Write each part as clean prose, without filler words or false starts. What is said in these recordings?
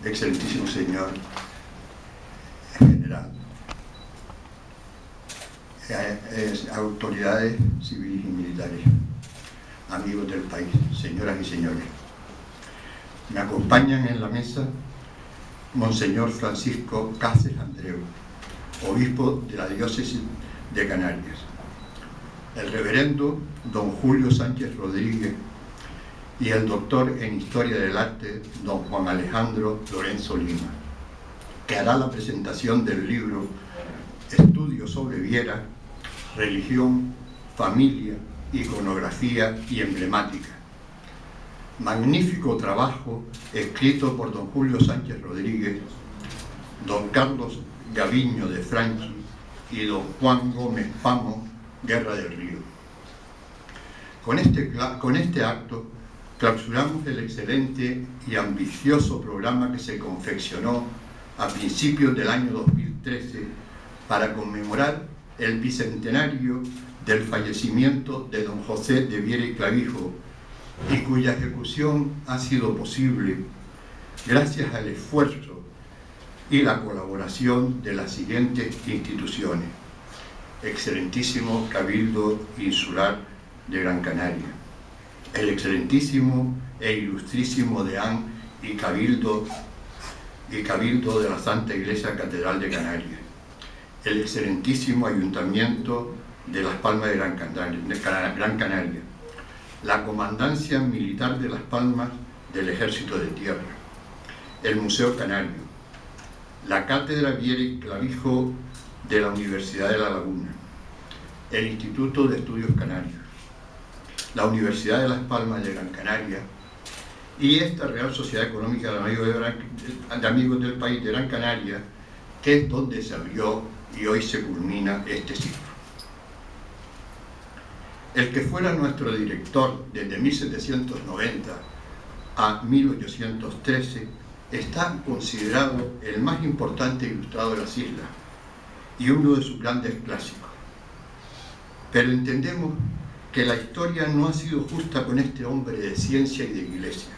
excelentísimo señor general, autoridades civiles y militares, amigos del país, señoras y señores. Me acompañan en la mesa Monseñor Francisco Cáceres Andreu, obispo de la diócesis de Canarias, el reverendo don Julio Sánchez Rodríguez y el doctor en Historia del Arte don Juan Alejandro Lorenzo Lima, que hará la presentación del libro Estudios sobre Viera, Religión, Familia, Iconografía y Emblemática. Magnífico trabajo escrito por don Julio Sánchez Rodríguez, don Carlos Gaviño de Franchi y don Juan Gómez Pamo Guerra del Río. Con este acto clausuramos el excelente y ambicioso programa que se confeccionó a principios del año 2013 para conmemorar el bicentenario del fallecimiento de don José de Viera y Clavijo, y cuya ejecución ha sido posible gracias al esfuerzo y la colaboración de las siguientes instituciones: excelentísimo Cabildo Insular de Gran Canaria, el excelentísimo e ilustrísimo Deán y Cabildo de la Santa Iglesia Catedral de Canarias, el excelentísimo Ayuntamiento de Las Palmas de Gran Canaria, la Comandancia Militar de Las Palmas del Ejército de Tierra, el Museo Canario, la Cátedra Viera y Clavijo de la Universidad de La Laguna, el Instituto de Estudios Canarios, la Universidad de Las Palmas de Gran Canaria y esta Real Sociedad Económica de Amigos del País de Gran Canaria, que es donde se abrió y hoy se culmina este ciclo. El que fuera nuestro director desde 1790 a 1813 está considerado el más importante ilustrado de las islas y uno de sus grandes clásicos. Pero entendemos que la historia no ha sido justa con este hombre de ciencia y de iglesia,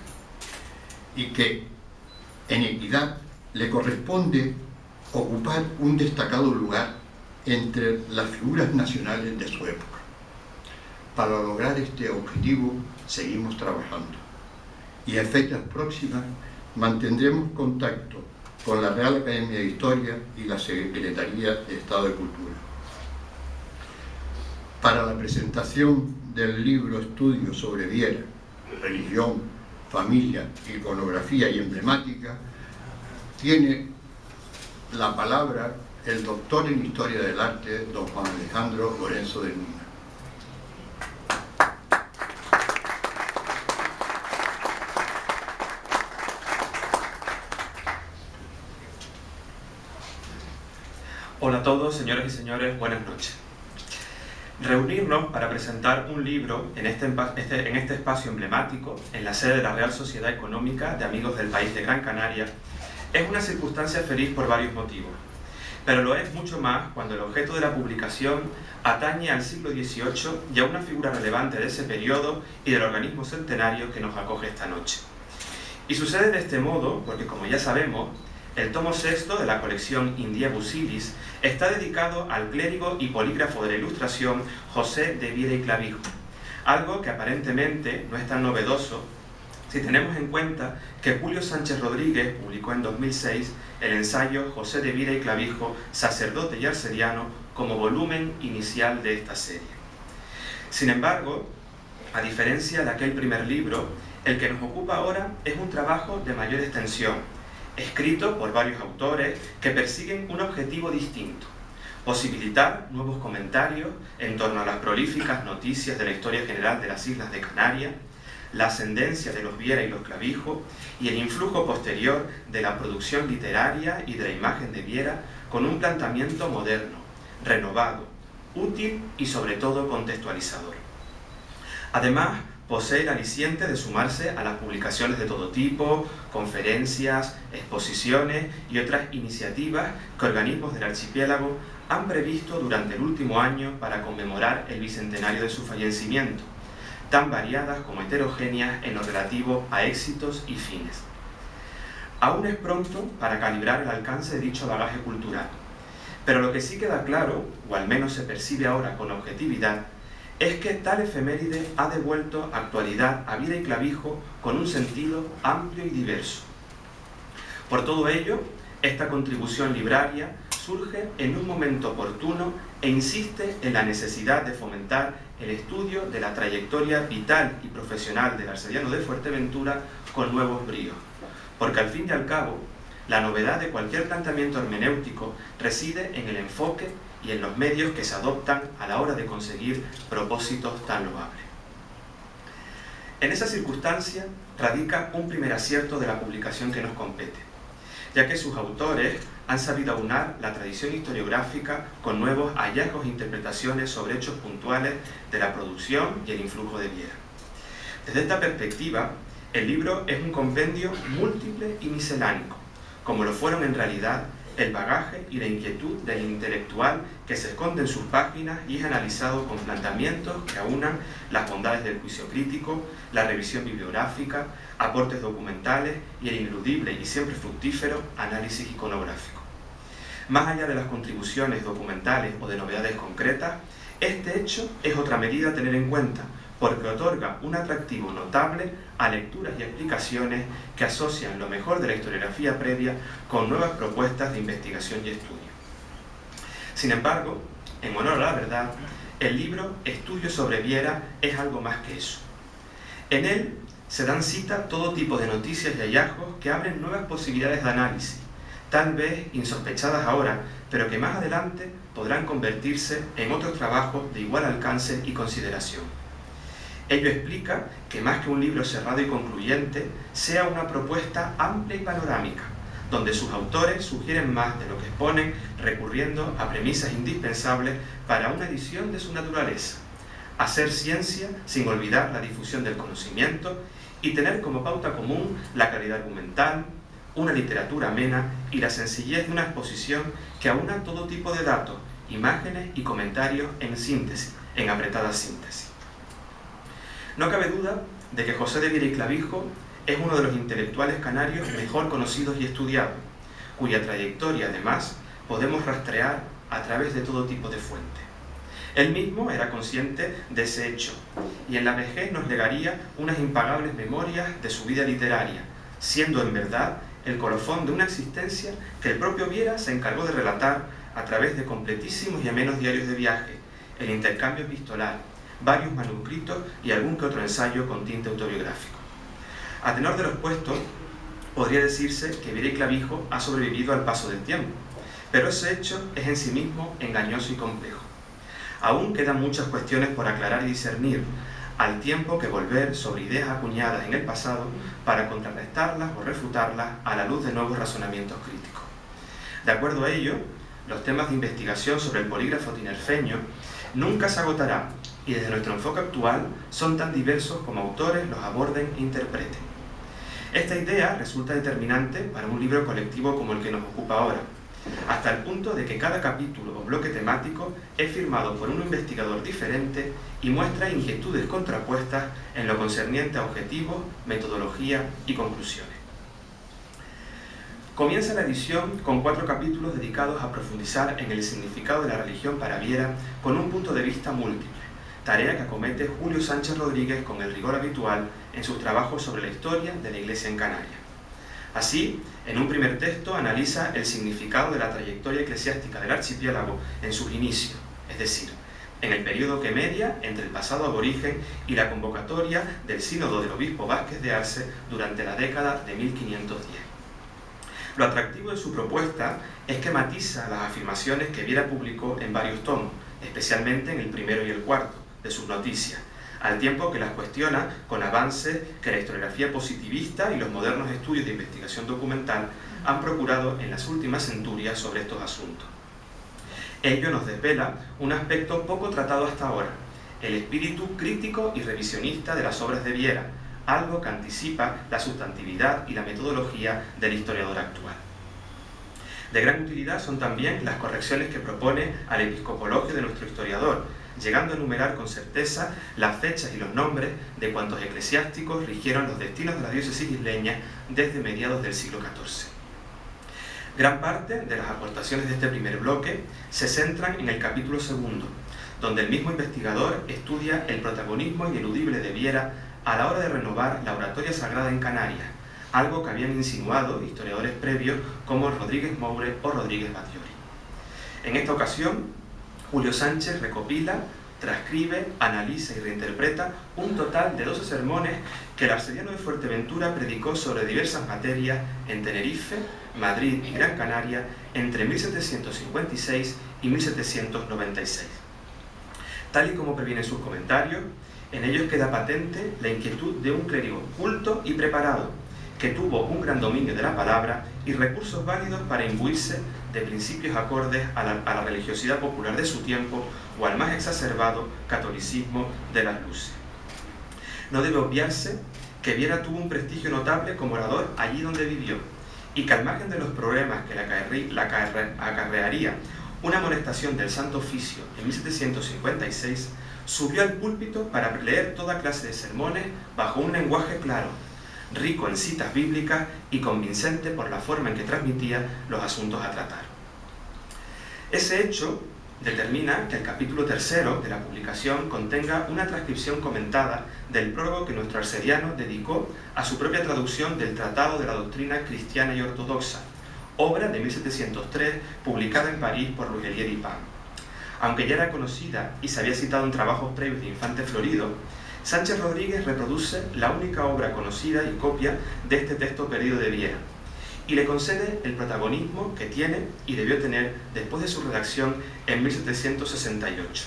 y que en equidad le corresponde ocupar un destacado lugar entre las figuras nacionales de su época. Para lograr este objetivo seguimos trabajando y en fechas próximas mantendremos contacto con la Real Academia de Historia y la Secretaría de Estado de Cultura. Para la presentación del libro Estudios sobre Viera, Religión, Familia, Iconografía y Emblemática, tiene la palabra el doctor en Historia del Arte, don Juan Alejandro Lorenzo de Lima. Hola a todos, señoras y señores, buenas noches. Reunirnos para presentar un libro en este espacio emblemático, en la sede de la Real Sociedad Económica de Amigos del País de Gran Canaria, es una circunstancia feliz por varios motivos, pero lo es mucho más cuando el objeto de la publicación atañe al siglo XVIII y a una figura relevante de ese periodo y del organismo centenario que nos acoge esta noche. Y sucede de este modo porque, como ya sabemos, el tomo sexto de la colección India Busilis está dedicado al clérigo y polígrafo de la Ilustración José de Viera y Clavijo, algo que aparentemente no es tan novedoso si tenemos en cuenta que Julio Sánchez Rodríguez publicó en 2006 el ensayo José de Viera y Clavijo, sacerdote y arseriano, como volumen inicial de esta serie. Sin embargo, a diferencia de aquel primer libro, el que nos ocupa ahora es un trabajo de mayor extensión, escrito por varios autores que persiguen un objetivo distinto: posibilitar nuevos comentarios en torno a las prolíficas noticias de la historia general de las islas de Canarias, la ascendencia de los Viera y los Clavijo y el influjo posterior de la producción literaria y de la imagen de Viera, con un planteamiento moderno, renovado, útil y sobre todo contextualizador. Además, posee el aliciente de sumarse a las publicaciones de todo tipo, conferencias, exposiciones y otras iniciativas que organismos del archipiélago han previsto durante el último año para conmemorar el bicentenario de su fallecimiento, tan variadas como heterogéneas en lo relativo a éxitos y fines. Aún es pronto para calibrar el alcance de dicho bagaje cultural, pero lo que sí queda claro, o al menos se percibe ahora con objetividad, es que tal efeméride ha devuelto actualidad a Viera y Clavijo con un sentido amplio y diverso. Por todo ello, esta contribución libraria surge en un momento oportuno e insiste en la necesidad de fomentar el estudio de la trayectoria vital y profesional del arcediano de Fuerteventura con nuevos bríos, porque al fin y al cabo, la novedad de cualquier planteamiento hermenéutico reside en el enfoque y en los medios que se adoptan a la hora de conseguir propósitos tan loables. En esa circunstancia radica un primer acierto de la publicación que nos compete, ya que sus autores han sabido aunar la tradición historiográfica con nuevos hallazgos e interpretaciones sobre hechos puntuales de la producción y el influjo de Viera. Desde esta perspectiva, el libro es un compendio múltiple y miscelánico, como lo fueron en realidad el bagaje y la inquietud del intelectual que se esconde en sus páginas y es analizado con planteamientos que aunan las bondades del juicio crítico, la revisión bibliográfica, aportes documentales y el ineludible y siempre fructífero análisis iconográfico. Más allá de las contribuciones documentales o de novedades concretas, este hecho es otra medida a tener en cuenta, porque otorga un atractivo notable a lecturas y explicaciones que asocian lo mejor de la historiografía previa con nuevas propuestas de investigación y estudio. Sin embargo, en honor a la verdad, el libro Estudio sobre Viera es algo más que eso. En él se dan cita todo tipo de noticias y hallazgos que abren nuevas posibilidades de análisis, tal vez insospechadas ahora, pero que más adelante podrán convertirse en otros trabajos de igual alcance y consideración. Ello explica que más que un libro cerrado y concluyente, sea una propuesta amplia y panorámica, donde sus autores sugieren más de lo que exponen, recurriendo a premisas indispensables para una edición de su naturaleza: hacer ciencia sin olvidar la difusión del conocimiento y tener como pauta común la calidad argumental, una literatura amena y la sencillez de una exposición que aúna todo tipo de datos, imágenes y comentarios en síntesis, en apretada síntesis. No cabe duda de que José de Viera y Clavijo es uno de los intelectuales canarios mejor conocidos y estudiados, cuya trayectoria además podemos rastrear a través de todo tipo de fuentes. Él mismo era consciente de ese hecho y en la vejez nos legaría unas impagables memorias de su vida literaria, siendo en verdad el colofón de una existencia que el propio Viera se encargó de relatar a través de completísimos y amenos diarios de viaje, el intercambio epistolar, varios manuscritos y algún que otro ensayo con tinte autobiográfico. A tenor de lo expuesto, podría decirse que Viera y Clavijo ha sobrevivido al paso del tiempo, pero ese hecho es en sí mismo engañoso y complejo. Aún quedan muchas cuestiones por aclarar y discernir, al tiempo que volver sobre ideas acuñadas en el pasado para contrarrestarlas o refutarlas a la luz de nuevos razonamientos críticos. De acuerdo a ello, los temas de investigación sobre el polígrafo tinerfeño nunca se agotarán y desde nuestro enfoque actual son tan diversos como autores los aborden e interpreten. Esta idea resulta determinante para un libro colectivo como el que nos ocupa ahora, hasta el punto de que cada capítulo o bloque temático es firmado por un investigador diferente y muestra inquietudes contrapuestas en lo concerniente a objetivos, metodología y conclusiones. Comienza la edición con 4 capítulos dedicados a profundizar en el significado de la religión para Viera con un punto de vista múltiple, tarea que acomete Julio Sánchez Rodríguez con el rigor habitual en sus trabajos sobre la historia de la Iglesia en Canarias. Así, en un primer texto analiza el significado de la trayectoria eclesiástica del archipiélago en sus inicios, es decir, en el periodo que media entre el pasado aborigen y la convocatoria del sínodo del obispo Vázquez de Arce durante la década de 1510. Lo atractivo de su propuesta es que matiza las afirmaciones que Viera publicó en varios tomos, especialmente en el primero y el cuarto de sus noticias, al tiempo que las cuestiona con avances que la historiografía positivista y los modernos estudios de investigación documental han procurado en las últimas centurias sobre estos asuntos. Ello nos desvela un aspecto poco tratado hasta ahora, el espíritu crítico y revisionista de las obras de Viera, algo que anticipa la sustantividad y la metodología del historiador actual. De gran utilidad son también las correcciones que propone al episcopologio de nuestro historiador, llegando a enumerar con certeza las fechas y los nombres de cuantos eclesiásticos rigieron los destinos de la diócesis isleña desde mediados del siglo XIV. Gran parte de las aportaciones de este primer bloque se centran en el capítulo segundo, donde el mismo investigador estudia el protagonismo ineludible de Viera a la hora de renovar la oratoria sagrada en Canarias, algo que habían insinuado historiadores previos como Rodríguez Moure o Rodríguez Batllori. En esta ocasión, Julio Sánchez recopila, transcribe, analiza y reinterpreta un total de 12 sermones que el arcediano de Fuerteventura predicó sobre diversas materias en Tenerife, Madrid y Gran Canaria entre 1756 y 1796. Tal y como previene sus comentarios, en ellos queda patente la inquietud de un clérigo culto y preparado, que tuvo un gran dominio de la palabra y recursos válidos para imbuirse de principios acordes a la religiosidad popular de su tiempo o al más exacerbado catolicismo de las luces. No debe obviarse que Viera tuvo un prestigio notable como orador allí donde vivió, y que al margen de los problemas que la acarrearía una amonestación del Santo Oficio en 1756, subió al púlpito para leer toda clase de sermones bajo un lenguaje claro, rico en citas bíblicas y convincente por la forma en que transmitía los asuntos a tratar. Ese hecho determina que el capítulo tercero de la publicación contenga una transcripción comentada del prólogo que nuestro arcediano dedicó a su propia traducción del Tratado de la Doctrina Cristiana y Ortodoxa, obra de 1703 publicada en París por Rugelier y Pan. Aunque ya era conocida y se había citado en trabajos previos de Infante Florido, Sánchez Rodríguez reproduce la única obra conocida y copia de este texto perdido de Viera, y le concede el protagonismo que tiene y debió tener después de su redacción en 1768.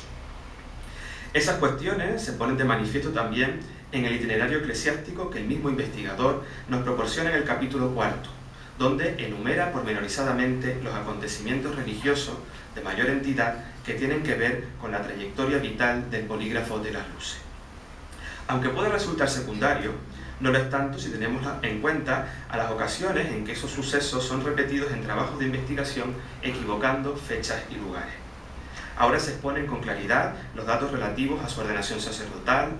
Esas cuestiones se ponen de manifiesto también en el itinerario eclesiástico que el mismo investigador nos proporciona en el capítulo cuarto, donde enumera pormenorizadamente los acontecimientos religiosos de mayor entidad que tienen que ver con la trayectoria vital del polígrafo de las luces. Aunque puede resultar secundario, no lo es tanto si tenemos en cuenta a las ocasiones en que esos sucesos son repetidos en trabajos de investigación equivocando fechas y lugares. Ahora se exponen con claridad los datos relativos a su ordenación sacerdotal,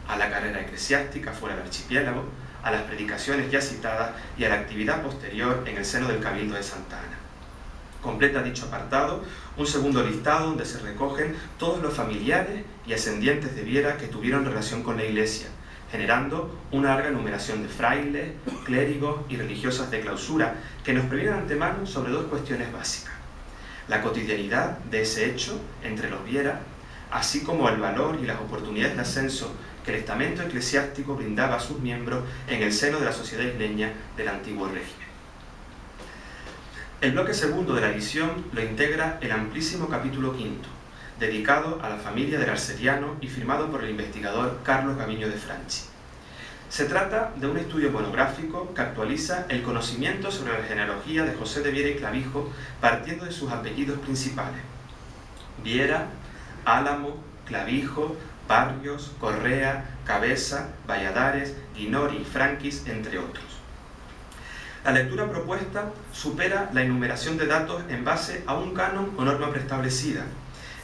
a la carrera eclesiástica fuera del archipiélago, a las predicaciones ya citadas y a la actividad posterior en el seno del Cabildo de Santa Ana. Completa dicho apartado un segundo listado donde se recogen todos los familiares y ascendientes de Viera que tuvieron relación con la Iglesia, generando una larga enumeración de frailes, clérigos y religiosas de clausura que nos previenen de antemano sobre dos cuestiones básicas: la cotidianidad de ese hecho entre los Viera, así como el valor y las oportunidades de ascenso que el estamento eclesiástico brindaba a sus miembros en el seno de la sociedad isleña del antiguo régimen. El bloque segundo de la edición lo integra el amplísimo capítulo quinto, dedicado a la familia del arcediano y firmado por el investigador Carlos Gaviño de Franchi. Se trata de un estudio monográfico que actualiza el conocimiento sobre la genealogía de José de Viera y Clavijo partiendo de sus apellidos principales: Viera, Álamo, Clavijo, Barrios, Correa, Cabeza, Valladares, Guinori y Franquis, entre otros. La lectura propuesta supera la enumeración de datos en base a un canon o norma preestablecida,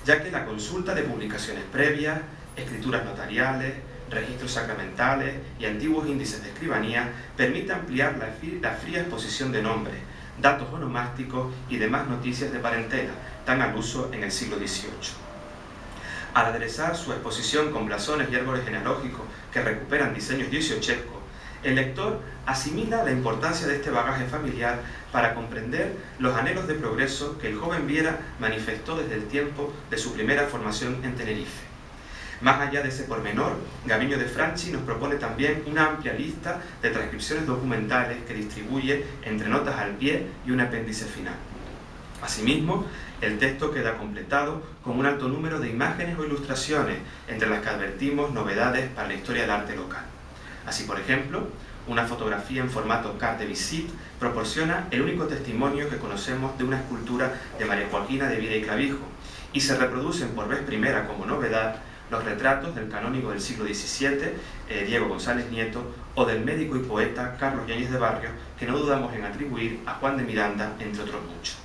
ya que la consulta de publicaciones previas, escrituras notariales, registros sacramentales y antiguos índices de escribanía permite ampliar la fría exposición de nombres, datos onomásticos y demás noticias de parentela, tan al uso en el siglo XVIII. Al aderezar su exposición con blasones y árboles genealógicos que recuperan diseños dieciochescos, el lector asimila la importancia de este bagaje familiar para comprender los anhelos de progreso que el joven Viera manifestó desde el tiempo de su primera formación en Tenerife. Más allá de ese pormenor, Gaviño de Franchi nos propone también una amplia lista de transcripciones documentales que distribuye entre notas al pie y un apéndice final. Asimismo, el texto queda completado con un alto número de imágenes o ilustraciones, entre las que advertimos novedades para la historia del arte local. Así, por ejemplo, una fotografía en formato carte de visite proporciona el único testimonio que conocemos de una escultura de María Joaquina de Viera y Clavijo, y se reproducen por vez primera como novedad los retratos del canónigo del siglo XVII, Diego González Nieto, o del médico y poeta Carlos Yáñez de Barrios, que no dudamos en atribuir a Juan de Miranda, entre otros muchos.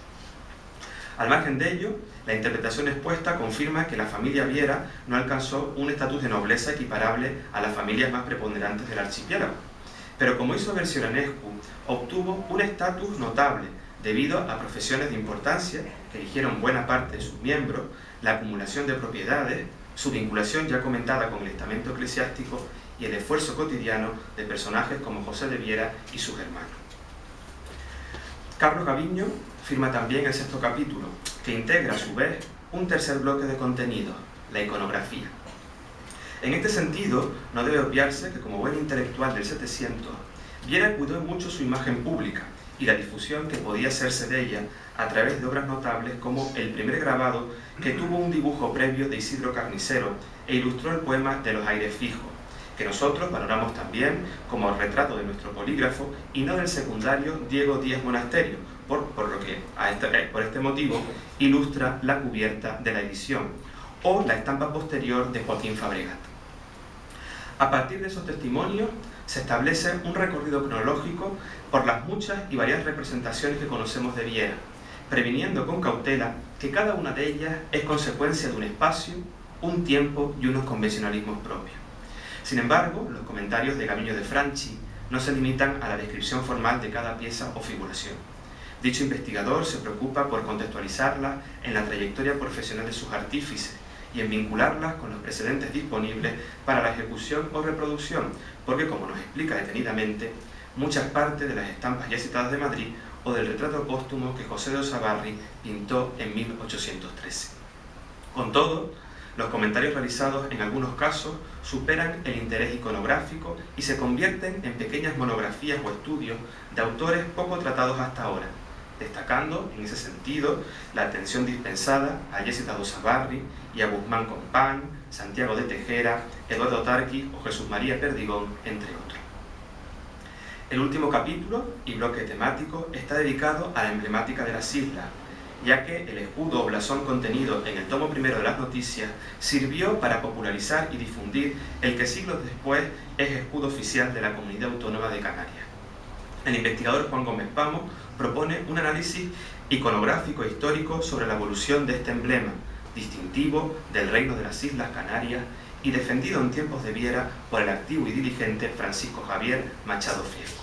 Al margen de ello, la interpretación expuesta confirma que la familia Viera no alcanzó un estatus de nobleza equiparable a las familias más preponderantes del archipiélago, pero como hizo Versioranescu, obtuvo un estatus notable debido a profesiones de importancia que eligieron buena parte de sus miembros, la acumulación de propiedades, su vinculación ya comentada con el estamento eclesiástico y el esfuerzo cotidiano de personajes como José de Viera y sus hermanos. Carlos Gaviño firma también el 6º capítulo, que integra a su vez un tercer bloque de contenido, la iconografía. En este sentido, no debe obviarse que como buen intelectual del 700, Viera cuidó mucho su imagen pública y la difusión que podía hacerse de ella a través de obras notables como el primer grabado que tuvo un dibujo previo de Isidro Carnicero e ilustró el poema de los aires fijos, que nosotros valoramos también como el retrato de nuestro polígrafo y no del secundario Diego Díaz Monasterio, por lo que por este motivo ilustra la cubierta de la edición, o la estampa posterior de Joaquín Fabregat. A partir de esos testimonios se establece un recorrido cronológico por las muchas y varias representaciones que conocemos de Viera, previniendo con cautela que cada una de ellas es consecuencia de un espacio, un tiempo y unos convencionalismos propios. Sin embargo, los comentarios de Gaviño de Franchi no se limitan a la descripción formal de cada pieza o figuración. Dicho investigador se preocupa por contextualizarlas en la trayectoria profesional de sus artífices y en vincularlas con los precedentes disponibles para la ejecución o reproducción, porque, como nos explica detenidamente, muchas partes de las estampas ya citadas de Madrid o del retrato póstumo que José de Osabarri pintó en 1813. Con todo, los comentarios realizados en algunos casos superan el interés iconográfico y se convierten en pequeñas monografías o estudios de autores poco tratados hasta ahora, destacando en ese sentido la atención dispensada a ya citado Osabarri y a Guzmán Compán, Santiago de Tejera, Eduardo Tarqui o Jesús María Perdigón, entre otros. El último capítulo y bloque temático está dedicado a la emblemática de las islas, ya que el escudo o blasón contenido en el tomo primero de las noticias sirvió para popularizar y difundir el que siglos después es escudo oficial de la Comunidad Autónoma de Canarias. El investigador Juan Gómez Pamo propone un análisis iconográfico e histórico sobre la evolución de este emblema, distintivo del Reino de las Islas Canarias y defendido en tiempos de Viera por el activo y diligente Francisco Javier Machado Fiesco.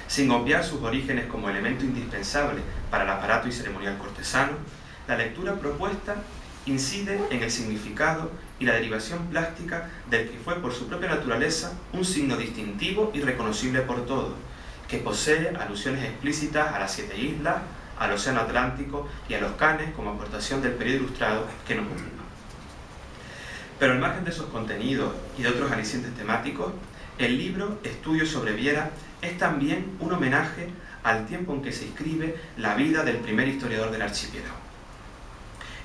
Sin obviar sus orígenes como elemento indispensable para el aparato y ceremonial cortesano, la lectura propuesta incide en el significado y la derivación plástica del que fue por su propia naturaleza un signo distintivo y reconocible por todos, que posee alusiones explícitas a las 7 islas, al Océano Atlántico y a los canes como aportación del periodo ilustrado que nos ocupa. Pero al margen de esos contenidos y de otros alicientes temáticos, el libro Estudios sobre Viera es también un homenaje al tiempo en que se inscribe la vida del primer historiador del archipiélago.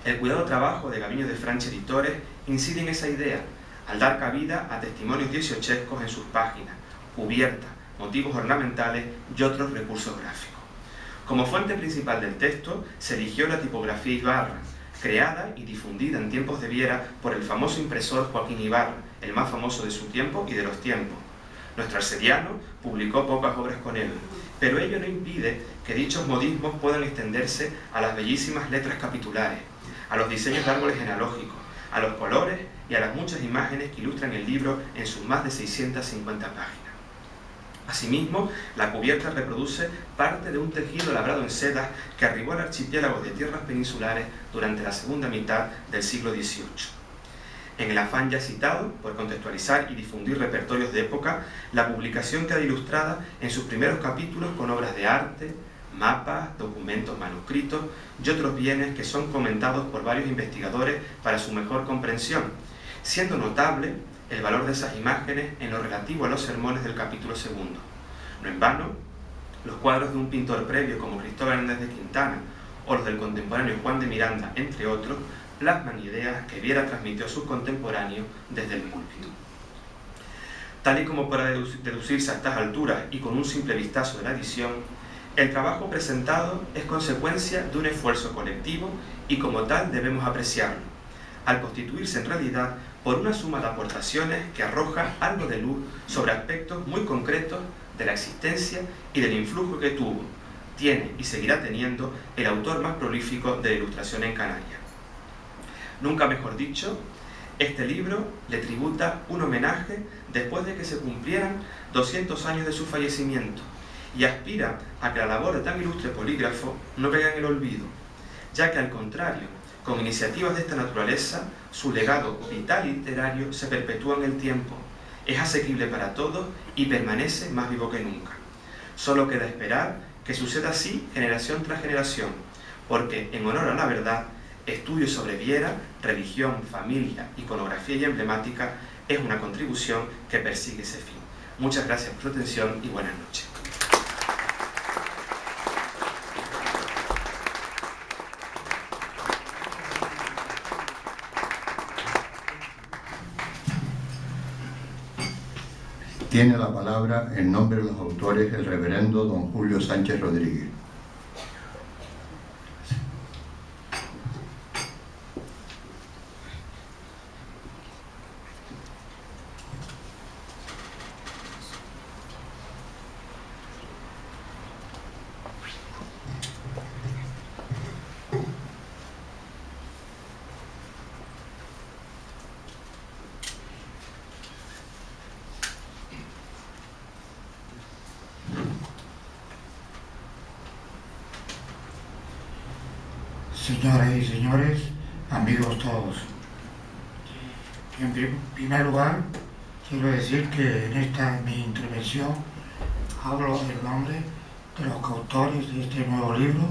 El cuidado trabajo de Gaviño de Franchi Editores incide en esa idea, al dar cabida a testimonios dieciochescos en sus páginas, cubiertas, motivos ornamentales y otros recursos gráficos. Como fuente principal del texto se eligió la tipografía Ibarra, creada y difundida en tiempos de Viera por el famoso impresor Joaquín Ibarra, el más famoso de su tiempo y de los tiempos. Nuestro arcediano publicó pocas obras con él, pero ello no impide que dichos modismos puedan extenderse a las bellísimas letras capitulares, a los diseños de árboles genealógicos, a los colores y a las muchas imágenes que ilustran el libro en sus más de 650 páginas. Asimismo, la cubierta reproduce parte de un tejido labrado en sedas que arribó al archipiélago de tierras peninsulares durante la segunda mitad del siglo XVIII. En el afán ya citado, por contextualizar y difundir repertorios de época, la publicación queda ilustrada en sus primeros capítulos con obras de arte, mapas, documentos manuscritos y otros bienes que son comentados por varios investigadores para su mejor comprensión, siendo notable el valor de esas imágenes en lo relativo a los sermones del capítulo segundo. No en vano, los cuadros de un pintor previo como Cristóbal Hernández de Quintana o los del contemporáneo Juan de Miranda, entre otros, plasman ideas que Viera transmitió a sus contemporáneos desde el púlpito. Tal y como puede deducirse a estas alturas y con un simple vistazo de la edición, el trabajo presentado es consecuencia de un esfuerzo colectivo y como tal debemos apreciarlo, al constituirse en realidad por una suma de aportaciones que arroja algo de luz sobre aspectos muy concretos de la existencia y del influjo que tuvo, tiene y seguirá teniendo el autor más prolífico de ilustración en Canarias. Nunca mejor dicho, este libro le tributa un homenaje después de que se cumplieran 200 años de su fallecimiento y aspira a que la labor de tan ilustre polígrafo no caiga en el olvido, ya que al contrario, con iniciativas de esta naturaleza, su legado vital y literario se perpetúa en el tiempo, es asequible para todos y permanece más vivo que nunca. Solo queda esperar que suceda así generación tras generación, porque en honor a la verdad, estudios sobre Viera, religión, familia, iconografía y emblemática es una contribución que persigue ese fin. Muchas gracias por su atención y buenas noches. Tiene la palabra, en nombre de los autores, el reverendo don Julio Sánchez Rodríguez. Señoras y señores, amigos todos. En primer lugar, quiero decir que en esta mi intervención hablo en nombre de los coautores de este nuevo libro,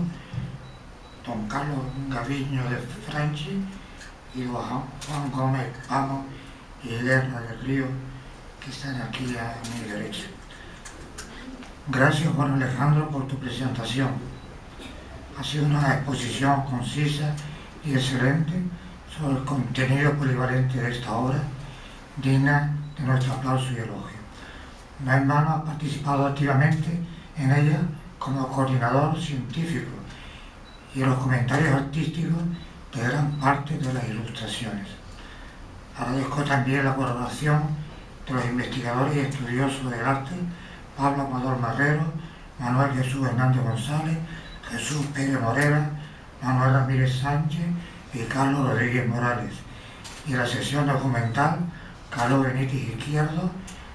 don Carlos Gaviño de Franchi y don Juan Gómez Pamo y Guerra del Río, que están aquí a mi derecha. Gracias, Juan Alejandro, por tu presentación. Ha sido una exposición concisa y excelente sobre el contenido polivalente de esta obra, digna de nuestro aplauso y elogio. No en vano ha participado activamente en ella como coordinador científico y en los comentarios artísticos de gran parte de las ilustraciones. Agradezco también la colaboración de los investigadores y estudiosos del arte Pablo Amador Marrero, Manuel Jesús Hernández González, Jesús Pérez Morera, Manuel Ramírez Sánchez y Carlos Rodríguez Morales, y en la sección documental Carlos Benítez Izquierdo,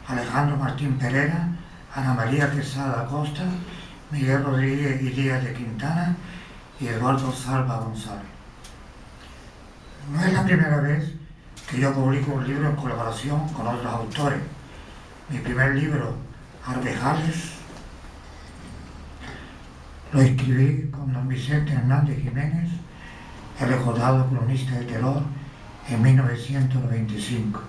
Alejandro Martín Pereira, Ana María Quesada Acosta, Miguel Rodríguez y Díaz de Quintana y Eduardo Salva González. No es la primera vez que yo publico un libro en colaboración con otros autores. Mi primer libro, Arvejales, lo escribí con don Vicente Hernández Jiménez, el recordado cronista de terror, en 1995.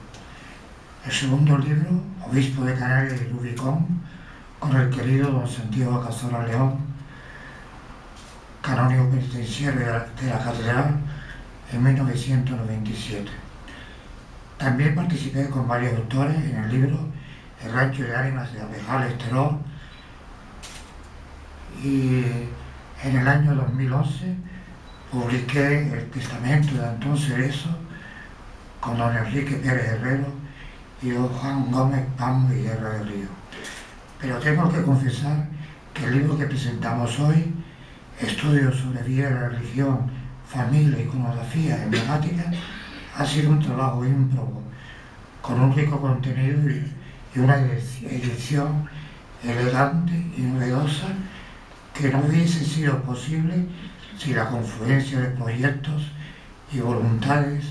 El segundo libro, Obispo de Canarias y Rubicón, con el querido don Santiago Cazorla León, canónigo penitenciario de la Catedral, en 1997. También participé con varios autores en el libro El Rancho de Ánimas de Arvejales Terror, y en el año 2011 publiqué El Testamento de Antón Cerezo con don Enrique Pérez Herrero y don Juan Gómez Pamo y Guerra del Río. Pero tengo que confesar que el libro que presentamos hoy, Estudios sobre Viera, Religión, Familia, Iconografía, Emblemática, ha sido un trabajo ímprobo, con un rico contenido y una edición elegante y novedosa que no hubiese sido posible sin la confluencia de proyectos y voluntades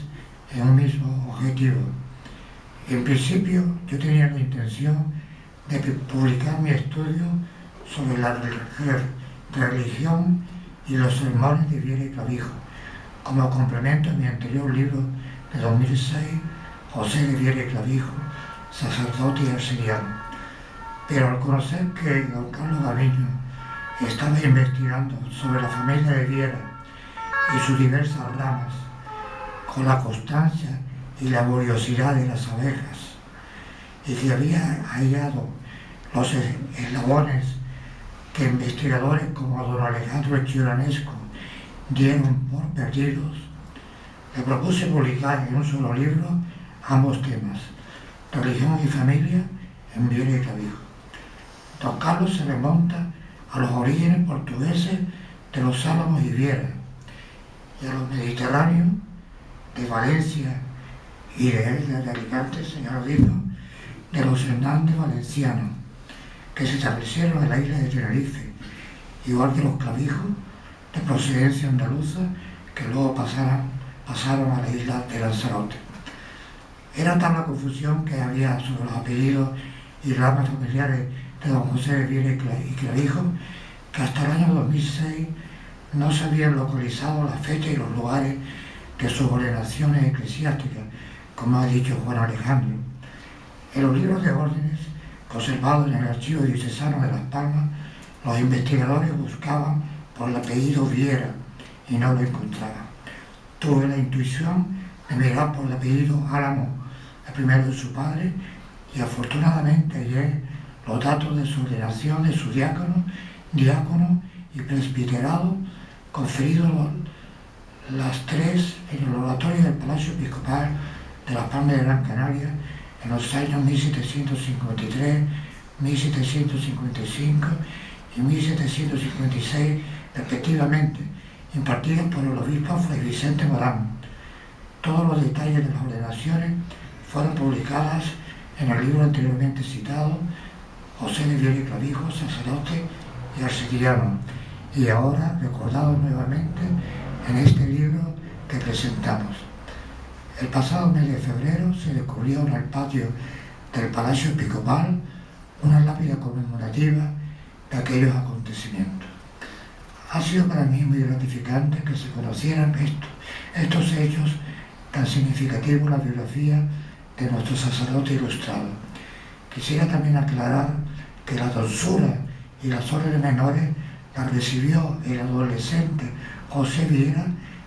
en un mismo objetivo. En principio, yo tenía la intención de publicar mi estudio sobre la religión y los sermones de Viera y Clavijo, como complemento a mi anterior libro de 2006, José de Viera y Clavijo, sacerdote y arseniano. Pero al conocer que don Carlos Gaviño estaba investigando sobre la familia de Viera y sus diversas ramas, con la constancia y laboriosidad de las abejas, y que había hallado los eslabones que investigadores como don Alejandro Chiranesco dieron por perdidos, le propuse publicar en un solo libro ambos temas, religión y familia, en Viera y Clavijo. Don Carlos se remonta a los orígenes portugueses de los Álamos y Viera, y a los mediterráneos de Valencia y de Alicante, señor obispo, de los Hernández valencianos, que se establecieron en la isla de Tenerife, igual que los Clavijos, de procedencia andaluza, que luego pasaron a la isla de Lanzarote. Era tal la confusión que había sobre los apellidos y ramas familiares de don José de Viera y Clavijo, que hasta el año 2006 no se habían localizado las fechas y los lugares de sus ordenaciones eclesiásticas, como ha dicho Juan Alejandro. En los libros de órdenes conservados en el Archivo Diocesano de Las Palmas, los investigadores buscaban por el apellido Viera y no lo encontraban. Tuve la intuición de mirar por el apellido Álamo, el primero de su padre, y afortunadamente hallé los datos de su ordenación de su diácono y presbiterado, conferidos las tres en el oratorio del Palacio Episcopal de Las Palmas de Gran Canaria en los años 1753, 1755 y 1756 respectivamente, impartidas por el obispo Fray Vicente Morán. Todos los detalles de las ordenaciones fueron publicadas en el libro anteriormente citado, José de Viera y Clavijo, sacerdote y arcediano, y ahora recordado nuevamente en este libro que presentamos. El pasado mes de febrero se descubrió en el patio del Palacio Episcopal una lápida conmemorativa de aquellos acontecimientos. Ha sido para mí muy gratificante que se conocieran estos hechos tan significativos en la biografía de nuestro sacerdote ilustrado. Quisiera también aclarar que la tonsura y las órdenes menores las recibió el adolescente José Viera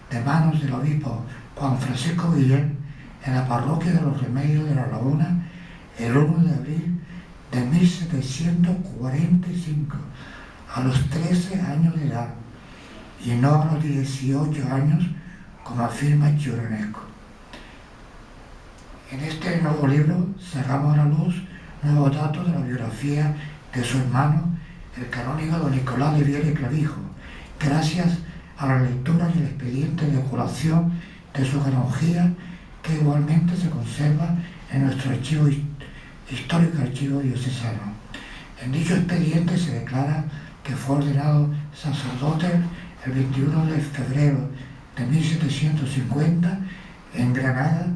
de manos del obispo Juan Francisco Guillén en la parroquia de los Remedios de la Laguna el 1 de abril de 1745, a los 13 años de edad, y no a los 18 años, como afirma Churanesco. En este nuevo libro sacamos a la luz nuevos datos de la biografía de su hermano, el canónigo don Nicolás de Viera y Clavijo, gracias a la lectura y el expediente de colación de su canonjía, que igualmente se conserva en nuestro histórico archivo diocesano. En dicho expediente se declara que fue ordenado sacerdote el 21 de febrero de 1750 en Granada,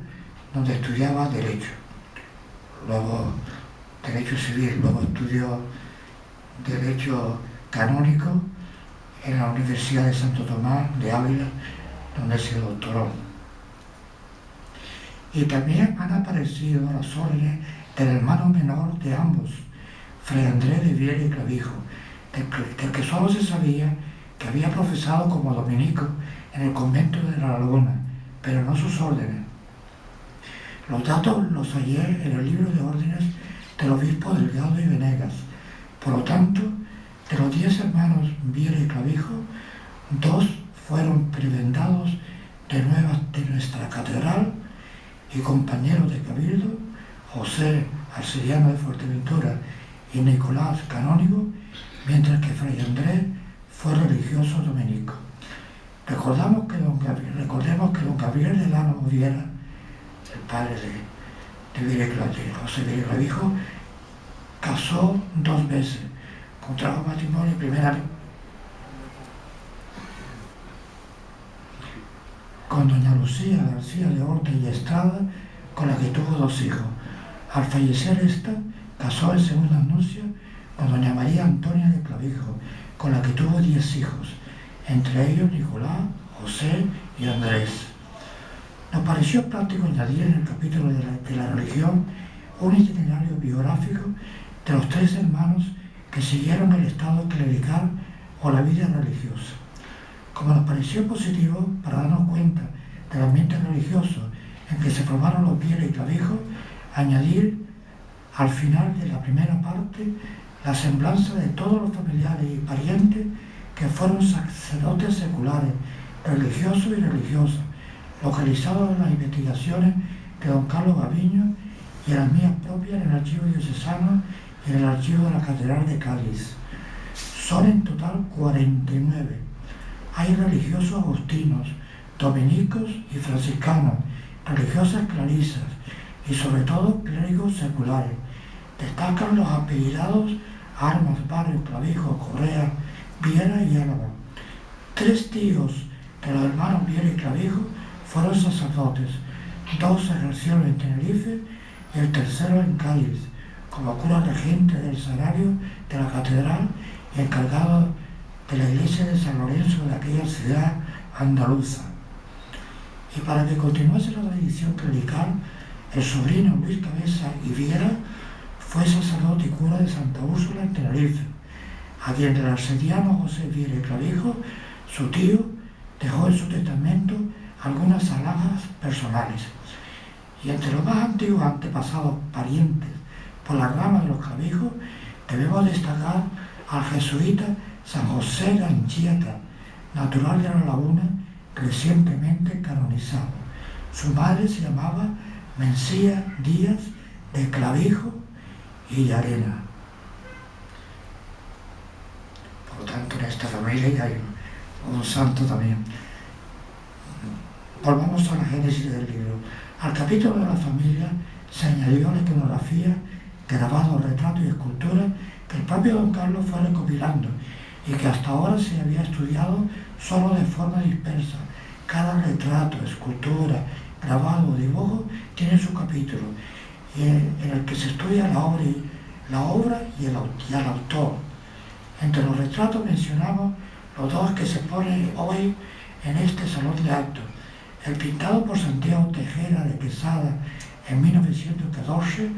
donde estudiaba Derecho. Luego Derecho Civil, luego estudió Derecho Canónico en la Universidad de Santo Tomás de Ávila, donde se doctoró. Y también han aparecido las órdenes del hermano menor de ambos, Fray Andrés de Viera y Clavijo, del que solo se sabía que había profesado como dominico en el convento de la Laguna, pero no sus órdenes. Los datos los hallé en el libro de órdenes del obispo Delgado y Venegas. Por lo tanto, de los 10 hermanos Viera y Clavijo, 2 fueron prebendados de nuestra catedral y compañeros de cabildo, José, arcediano de Fuerteventura, y Nicolás, canónigo, mientras que Fray Andrés fue religioso dominico. Recordemos que don Gabriel del Álamo Viera, el padre de José Viera y Clavijo, casó 2 veces, contrajo matrimonio primeramente con doña Lucía García de Horta y Estrada, con la que tuvo 2 hijos. Al fallecer esta, casó en segunda nupcia con doña María Antonia de Clavijo, con la que tuvo 10 hijos, entre ellos Nicolás, José y Andrés. Nos pareció práctico añadir en el capítulo de la religión un itinerario biográfico de los 3 hermanos que siguieron el estado clerical o la vida religiosa. Como nos pareció positivo para darnos cuenta del ambiente religioso en que se formaron los Viera y Clavijo, añadir al final de la primera parte la semblanza de todos los familiares y parientes que fueron sacerdotes seculares, religiosos y religiosas, localizados en las investigaciones de don Carlos Gaviño y en las mías propias en el archivo diocesano y en el archivo de la Catedral de Cádiz. Son en total 49. Hay religiosos agustinos, dominicos y franciscanos, religiosas clarisas y sobre todo clérigos seculares. Destacan los apellidados Armas, Barrio, Clavijo, Correa, Viera y Álava. 3 tíos de los hermanos Viera y Clavijo fueron sacerdotes, 2 ejercieron en Tenerife y el tercero en Cádiz, como cura regente del sagrario de la catedral y encargado de la iglesia de San Lorenzo de aquella ciudad andaluza. Y para que continuase la tradición clerical, el sobrino Luis Cabeza y Viera fue sacerdote y cura de Santa Úrsula en Tenerife, a quien el arcediano José Viera y Clavijo, su tío, dejó en su testamento algunas alhajas personales. Y entre los más antiguos antepasados parientes por la rama de los Clavijos, debemos destacar al jesuita San José Ganchieta, natural de La Laguna, recientemente canonizado. Su madre se llamaba Mencía Díaz de Clavijo y Llarena. Por lo tanto, en esta familia ya hay un santo también. Volvamos a la génesis del libro. Al capítulo de la familia se añadió la iconografía, grabados, retratos y esculturas que el propio don Carlos fue recopilando y que hasta ahora se había estudiado solo de forma dispersa. Cada retrato, escultura, grabado o dibujo tiene su capítulo, en el que se estudia la obra y al autor. Entre los retratos mencionamos los 2 que se ponen hoy en este salón de actos. El pintado por Santiago Tejera de Quesada en 1914,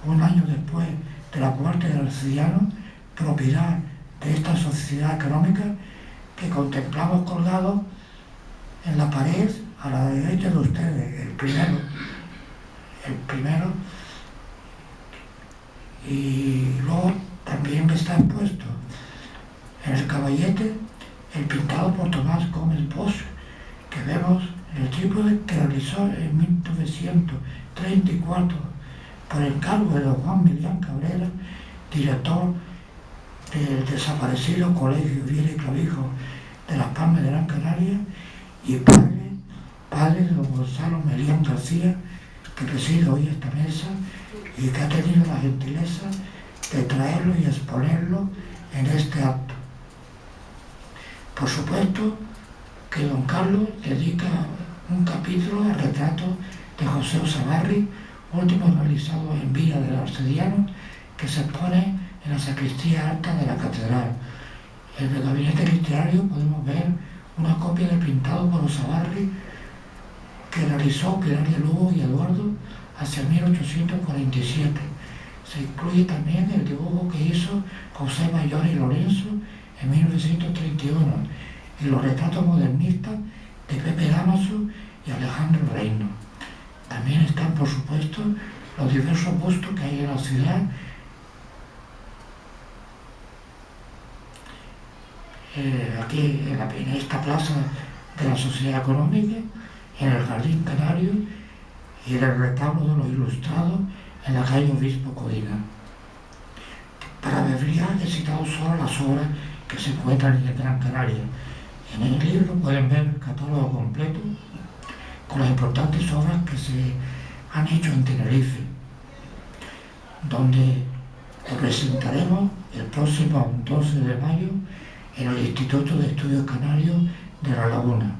un año después de la muerte del arcediano, propiedad de esta sociedad económica, que contemplamos colgado en la pared a la derecha de ustedes, el primero, y luego también está expuesto en el caballete el pintado por Tomás Gómez Bosch, que vemos en el trípode que realizó en 1934 por encargo de don Juan Milián Cabrera, director del desaparecido Colegio Viera y Clavijo de Las Palmas de Gran Canaria, y padre de don Gonzalo Melián García, que preside hoy esta mesa y que ha tenido la gentileza de traerlo y exponerlo en este acto. Por supuesto que don Carlos dedica un capítulo al retrato de José Osabarri, último realizado en vida del arcediano, que se expone en la sacristía alta de la catedral. En el gabinete literario podemos ver una copia del pintado por Osabarri que realizó Pilar de Lugo y Eduardo hacia 1847. Se incluye también el dibujo que hizo José Mayor y Lorenzo en 1931 y los retratos modernistas de Pepe Dámaso y Alejandro Reino. También están, por supuesto, los diversos bustos que hay en la ciudad. Aquí en esta plaza de la Sociedad Económica, en el Jardín Canario y en el retablo de los Ilustrados en la calle Obispo Codina. Para abreviar he citado solo las obras que se encuentran en el Gran Canaria. En el libro pueden ver el catálogo completo con las importantes obras que se han hecho en Tenerife, donde lo presentaremos el próximo 12 de mayo en el Instituto de Estudios Canarios de La Laguna.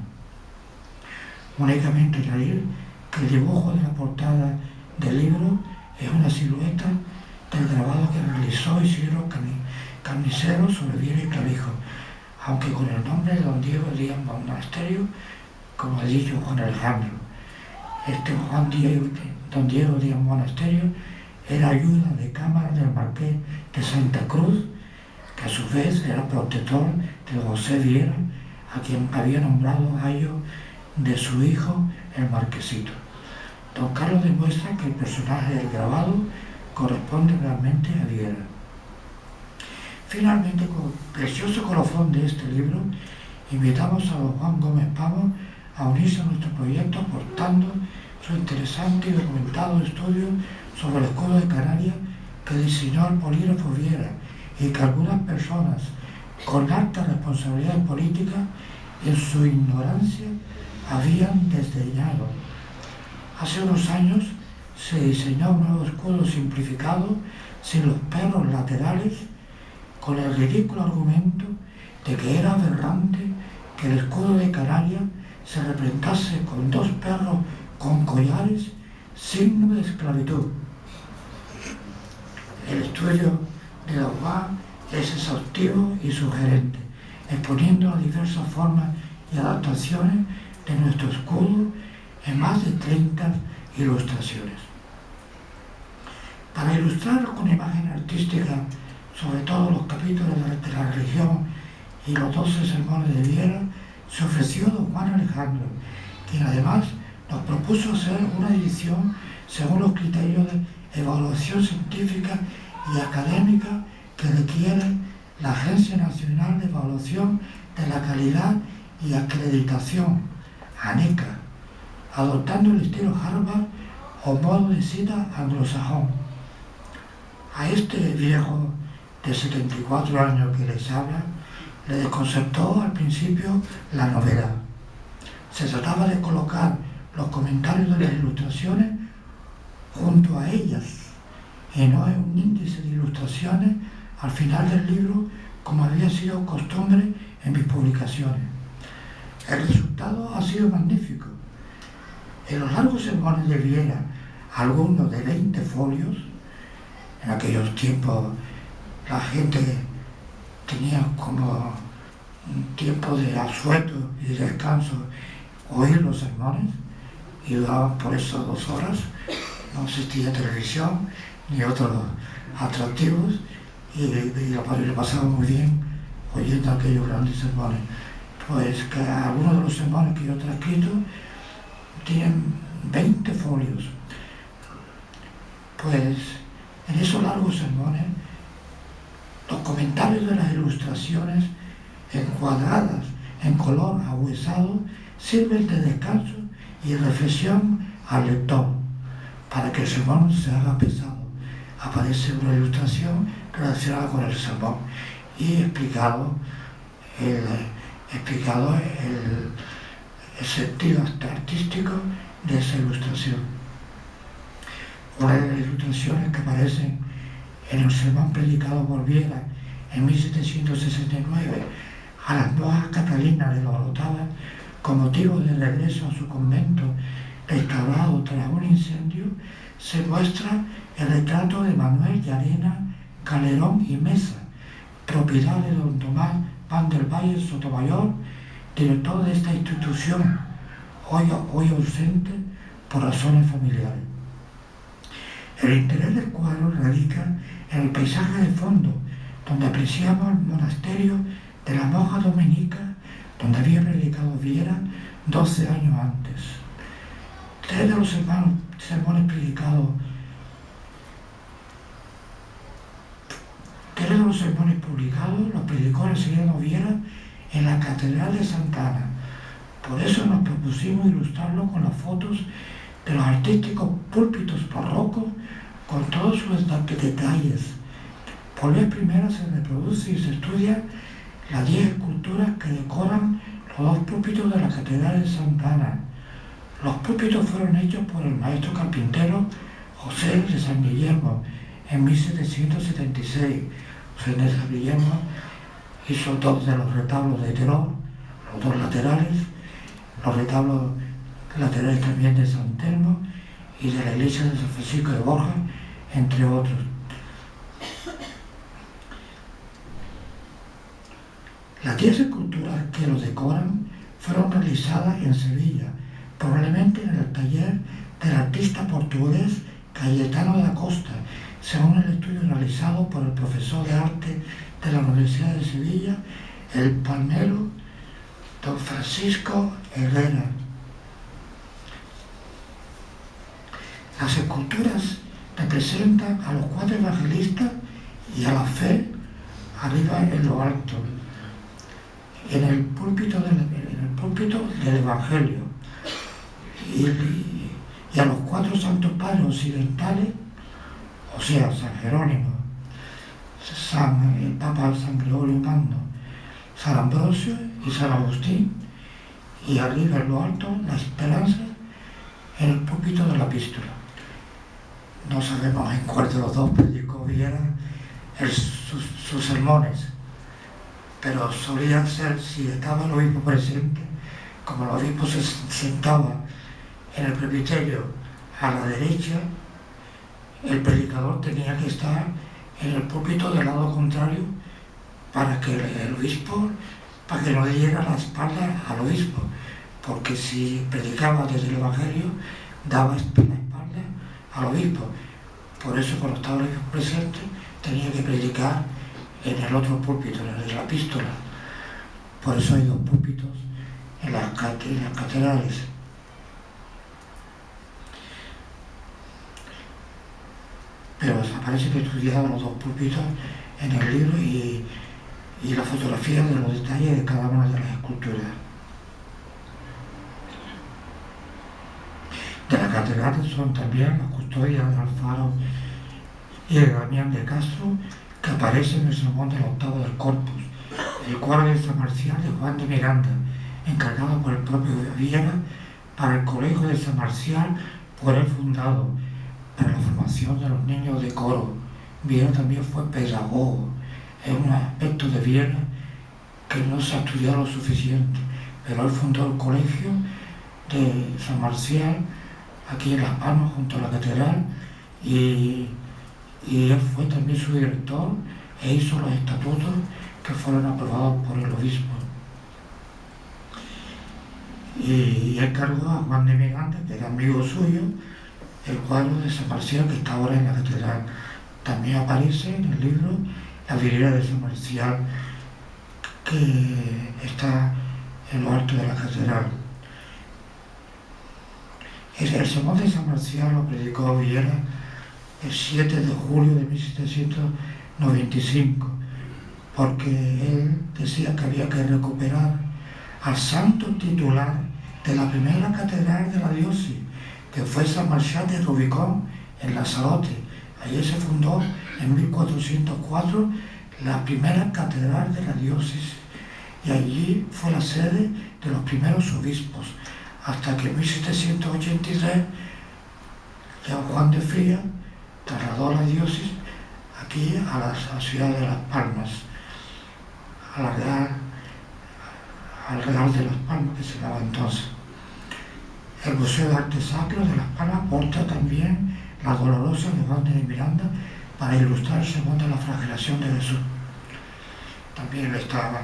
Únicamente añadir que el dibujo de la portada del libro es una silueta del grabado que realizó Isidro Carnicero sobre Viera y Clavijo, aunque con el nombre de don Diego Díaz Monasterio, como ha dicho Juan Alejandro. Don Diego Díaz Monasterio era ayuda de cámara del marqués de Santa Cruz, que a su vez era protector de José Viera, a quien había nombrado ayo de su hijo, el marquesito. Don Carlos demuestra que el personaje del grabado corresponde realmente a Viera. Finalmente, con el precioso colofón de este libro, invitamos a don Juan Gómez Pamo a unirse a nuestro proyecto aportando su interesante y documentado estudio sobre el escudo de Canarias que diseñó el polígrafo Viera y que algunas personas con alta responsabilidad política, en su ignorancia habían desdeñado. Hace unos años se diseñó un nuevo escudo simplificado sin los perros laterales, con el ridículo argumento de que era aberrante que el escudo de Canarias se representase con 2 perros con collares, signo de esclavitud. El estudio de Daubat es exhaustivo y sugerente, exponiendo las diversas formas y adaptaciones de nuestro escudo en más de 30 ilustraciones. Para ilustrar con imagen artística, sobre todo los capítulos de la religión y los 12 sermones de Viera, se ofreció don Juan Alejandro, quien además nos propuso hacer una edición según los criterios de evaluación científica y académica que requiere la Agencia Nacional de Evaluación de la Calidad y Acreditación, ANECA, adoptando el estilo Harvard o modo de cita anglosajón. A este viejo de 74 años que les habla, le desconcertó al principio la novedad. Se trataba de colocar los comentarios de las ilustraciones junto a ellas y no en un índice de ilustraciones al final del libro, como había sido costumbre en mis publicaciones. El resultado ha sido magnífico. En los largos sermones de Viera, algunos de 20 folios, en aquellos tiempos la gente tenía como un tiempo de asueto y de descanso oír los sermones, y duraban por eso 2 horas, no existía televisión ni otros atractivos, y lo pasaba muy bien oyendo aquellos grandes sermones. Pues que algunos de los sermones que yo he transcrito tienen 20 folios. Pues en esos largos sermones, los comentarios de las ilustraciones encuadradas en color ahuesado sirven de descanso y reflexión al lector para que el sermón se haga pesado. Aparece una ilustración relacionada con el sermón y explicado el sentido artístico de esa ilustración. Una de las ilustraciones que aparecen en el sermón predicado por Viera en 1769 a las monjas Catalinas de Orotava con motivo del regreso a su convento restaurado tras un incendio, se muestra el retrato de Manuel Llarena, Calderón y Mesa, propiedad de don Tomás Pan del Valle Sotomayor, director de esta institución, hoy ausente por razones familiares. El interés del cuadro radica en el paisaje de fondo, donde apreciamos el monasterio de la monja dominica, donde había predicado Viera 12 años antes. 3 de los sermones publicados los predicó el señor Viera en la Catedral de Santa Ana. Por eso nos propusimos ilustrarlo con las fotos de los artísticos púlpitos barrocos con todos sus detalles. Por vez primera se reproduce y se estudia las 10 esculturas que decoran los 2 púlpitos de la Catedral de Santa Ana. Los púlpitos fueron hechos por el maestro carpintero José de San Guillermo en 1776. José de San Guillermo hizo 2 de los retablos de Teror, los 2 laterales, los retablos laterales también de San Telmo y de la iglesia de San Francisco de Borja, entre otros. Las 10 esculturas que los decoran fueron realizadas en Sevilla, probablemente en el taller del artista portugués Cayetano da Costa, según el estudio realizado por el profesor de arte de la Universidad de Sevilla, el palmero don Francisco Herrera. Las esculturas representan a los 4 evangelistas y a la fe arriba en lo alto, en el púlpito del Evangelio, y a los 4 santos padres occidentales, o sea, San Jerónimo, el Papa San Gregorio Magno, San Ambrosio y San Agustín, y arriba en lo alto la esperanza en el púlpito de la epístola. No sabemos en cuál de los dos predicó Viera sus sermones, pero solía ser, si estaba el obispo presente, como el obispo se sentaba en el presbiterio a la derecha, el predicador tenía que estar en el púlpito del lado contrario para que el obispo, para que no le diera la espalda al obispo, porque si predicaba desde el Evangelio, daba la espalda al obispo. Por eso, cuando estaba el obispo presente, tenía que predicar en el otro púlpito, en el de la epístola. Por eso hay dos púlpitos en las catedrales. Pero parece que estudiaba los dos púlpitos en el libro y la fotografía de los detalles de cada una de las esculturas. De la catedral son también las custodias de Alfaro y de Damián de Castro, que aparecen en el sermón del octavo del Corpus, el cuadro de San Marcial de Juan de Miranda, encargado por el propio Viera para el colegio de San Marcial, por él fundado, para la formación de los niños de coro. Viera también fue pedagogo, es un aspecto de Viera que no se ha estudiado lo suficiente, pero él fundó el colegio de San Marcial aquí en Las Palmas junto a la catedral y él fue también su director e hizo los estatutos que fueron aprobados por el obispo. Y encargó a Juan de Miranda, que era amigo suyo, el cuadro de San Marcial que está ahora en la catedral. También aparece en el libro la vidriera de San Marcial que está en lo alto de la catedral. El sermón de San Marcial lo predicó Viera el 7 de julio de 1795, porque él decía que había que recuperar al santo titular de la primera catedral de la diócesis, que fue San Marcial de Rubicón, en Lanzarote. Allí se fundó en 1404 la primera catedral de la diócesis y allí fue la sede de los primeros obispos, hasta que en 1783 ya Juan de Fría trasladó la diócesis aquí a la ciudad de Las Palmas, al Real de Las Palmas, que se llamaba entonces. El Museo de Arte Sacro de Las Palmas porta también la Dolorosa de Juan de Miranda para ilustrar el sermón de la flagelación de Jesús. También estaban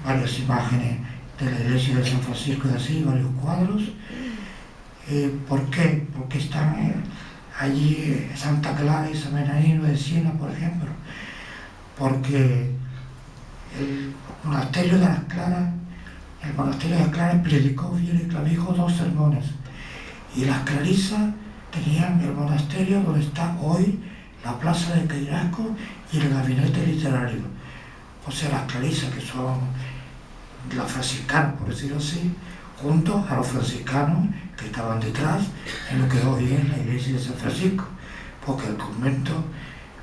varias imágenes de la iglesia de San Francisco de Asís, varios cuadros. ¿Por qué? Porque están allí Santa Clara y San Bernardino de Siena, por ejemplo. Porque el monasterio de las Claras predicó Viera y Clavijo dos sermones. Y las clarisas tenían el monasterio donde está hoy la plaza de Queirasco y el gabinete literario. O sea, las clarisas, que son los franciscanos, por decirlo así, junto a los franciscanos que estaban detrás en lo que hoy es la iglesia de San Francisco, porque el convento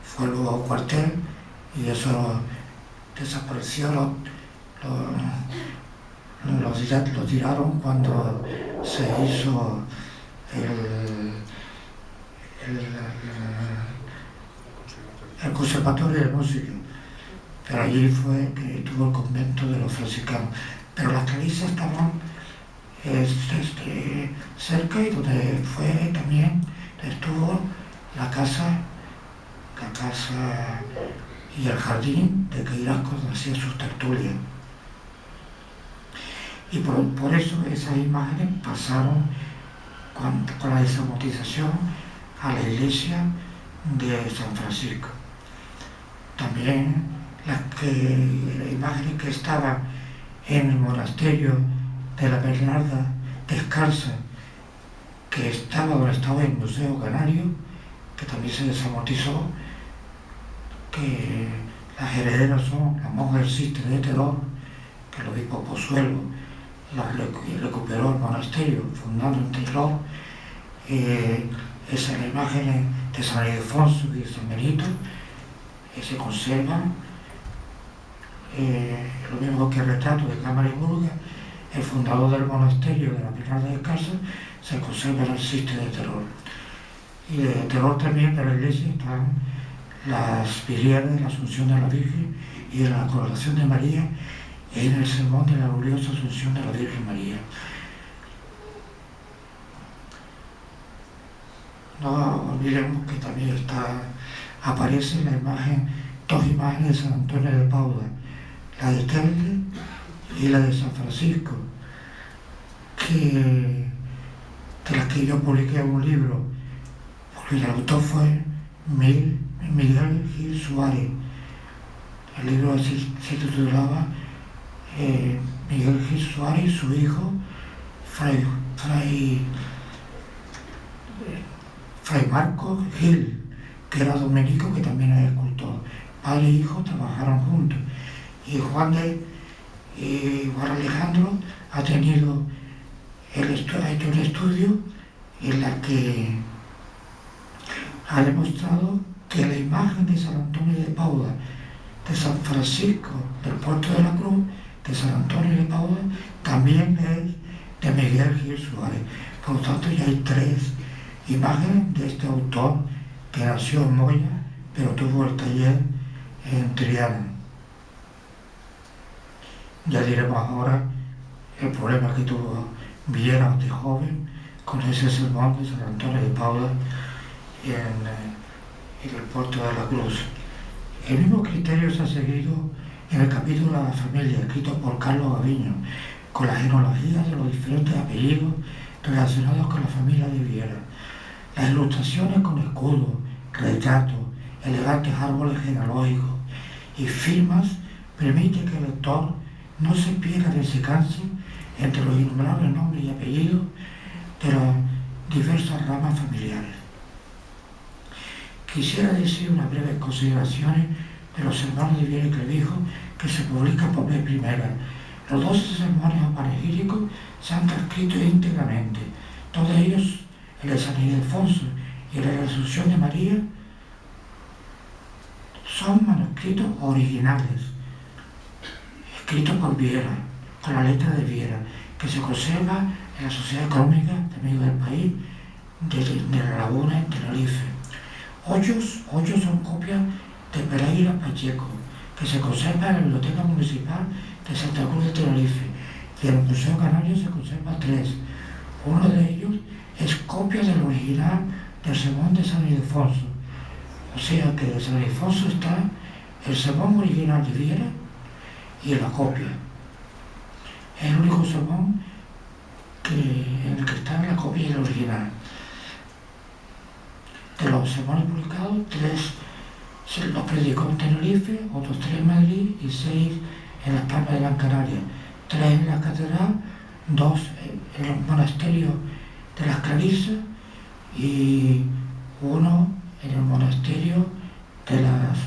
fue luego cuartel y eso desapareció, lo tiraron cuando se hizo el conservatorio de música, pero allí fue que tuvo el convento de los franciscanos. Pero las clarisas estaban cerca y donde fue también, estuvo la casa y el jardín de Queirasco donde hacía sus tertulias. Y por eso esas imágenes pasaron con la desamortización a la iglesia de San Francisco. También las imágenes que estaban en el monasterio de la Bernarda Descalza, que estaba donde estaba el Museo Canario, que también se desamortizó, que las herederas son la monja del Cister de Teror, que el obispo Pozuelo recuperó el monasterio fundando en Teror. Esas imágenes de San Ildefonso y de San Benito se conservan. lo mismo que el retrato de Cámara y Burga, el fundador del monasterio de la Bernarda de Casa, se conserva en el sitio de Terror. Y de Terror también de la iglesia están las vidrieras de la Asunción de la Virgen y de la Coronación de María en el sermón de la gloriosa Asunción de la Virgen María. No olvidemos que también aparece la imagen, dos imágenes de San Antonio de Padua, la de Telde y la de San Francisco, de las que yo publiqué un libro, porque el autor fue Miguel Gil Suárez. El libro se titulaba Miguel Gil Suárez y su hijo, Fray Marcos Gil, que era dominico, que también era escultor. Padre e hijo trabajaron juntos. Y Juan Alejandro ha hecho un estudio en la que ha demostrado que la imagen de San Antonio de Padua, de San Francisco, del Puerto de la Cruz, de San Antonio de Padua, también es de Miguel Gil Suárez. Por lo tanto, ya hay tres imágenes de este autor que nació en Moya, pero tuvo el taller en Triana. Ya diremos ahora el problema que tuvo Viera de joven con ese sermón de San Antonio de Padua en el Puerto de la Cruz. El mismo criterio se ha seguido en el capítulo de la familia, escrito por Carlos Gaviño, con la genealogía de los diferentes apellidos relacionados con la familia de Viera. Las ilustraciones con escudos, retratos, elegantes árboles genealógicos y firmas permiten que el lector no se pierda ni se canse entre los innumerables nombres y apellidos de las diversas ramas familiares. Quisiera decir unas breves consideraciones de los sermones de Viera y Clavijo que se publican por vez primera. Los 12 sermones panegíricos se han transcrito íntegramente, todos ellos, el de San Ildefonso y el de la Asunción de María, son manuscritos originales, escritos por Viera, con la letra de Viera, que se conserva en la Sociedad Económica de Amigos del País de la Laguna en Tenerife. 8 son copias de Pereira Pacheco, que se conserva en la Biblioteca Municipal de Santa Cruz de Tenerife, y en el Museo Canario se conserva 3. Uno de ellos es copia del original del sermón de San Ildefonso. O sea que de San Ildefonso está el sermón original de Viera y la copia. Es el único sermón en el que está la copia y el original. De los sermones publicados, 3 los predicó en Tenerife, otros 3 en Madrid y 6 en las Palmas de Gran Canaria. 3 en la catedral, 2 en el monasterio de las Clarisas y 1 en el monasterio de las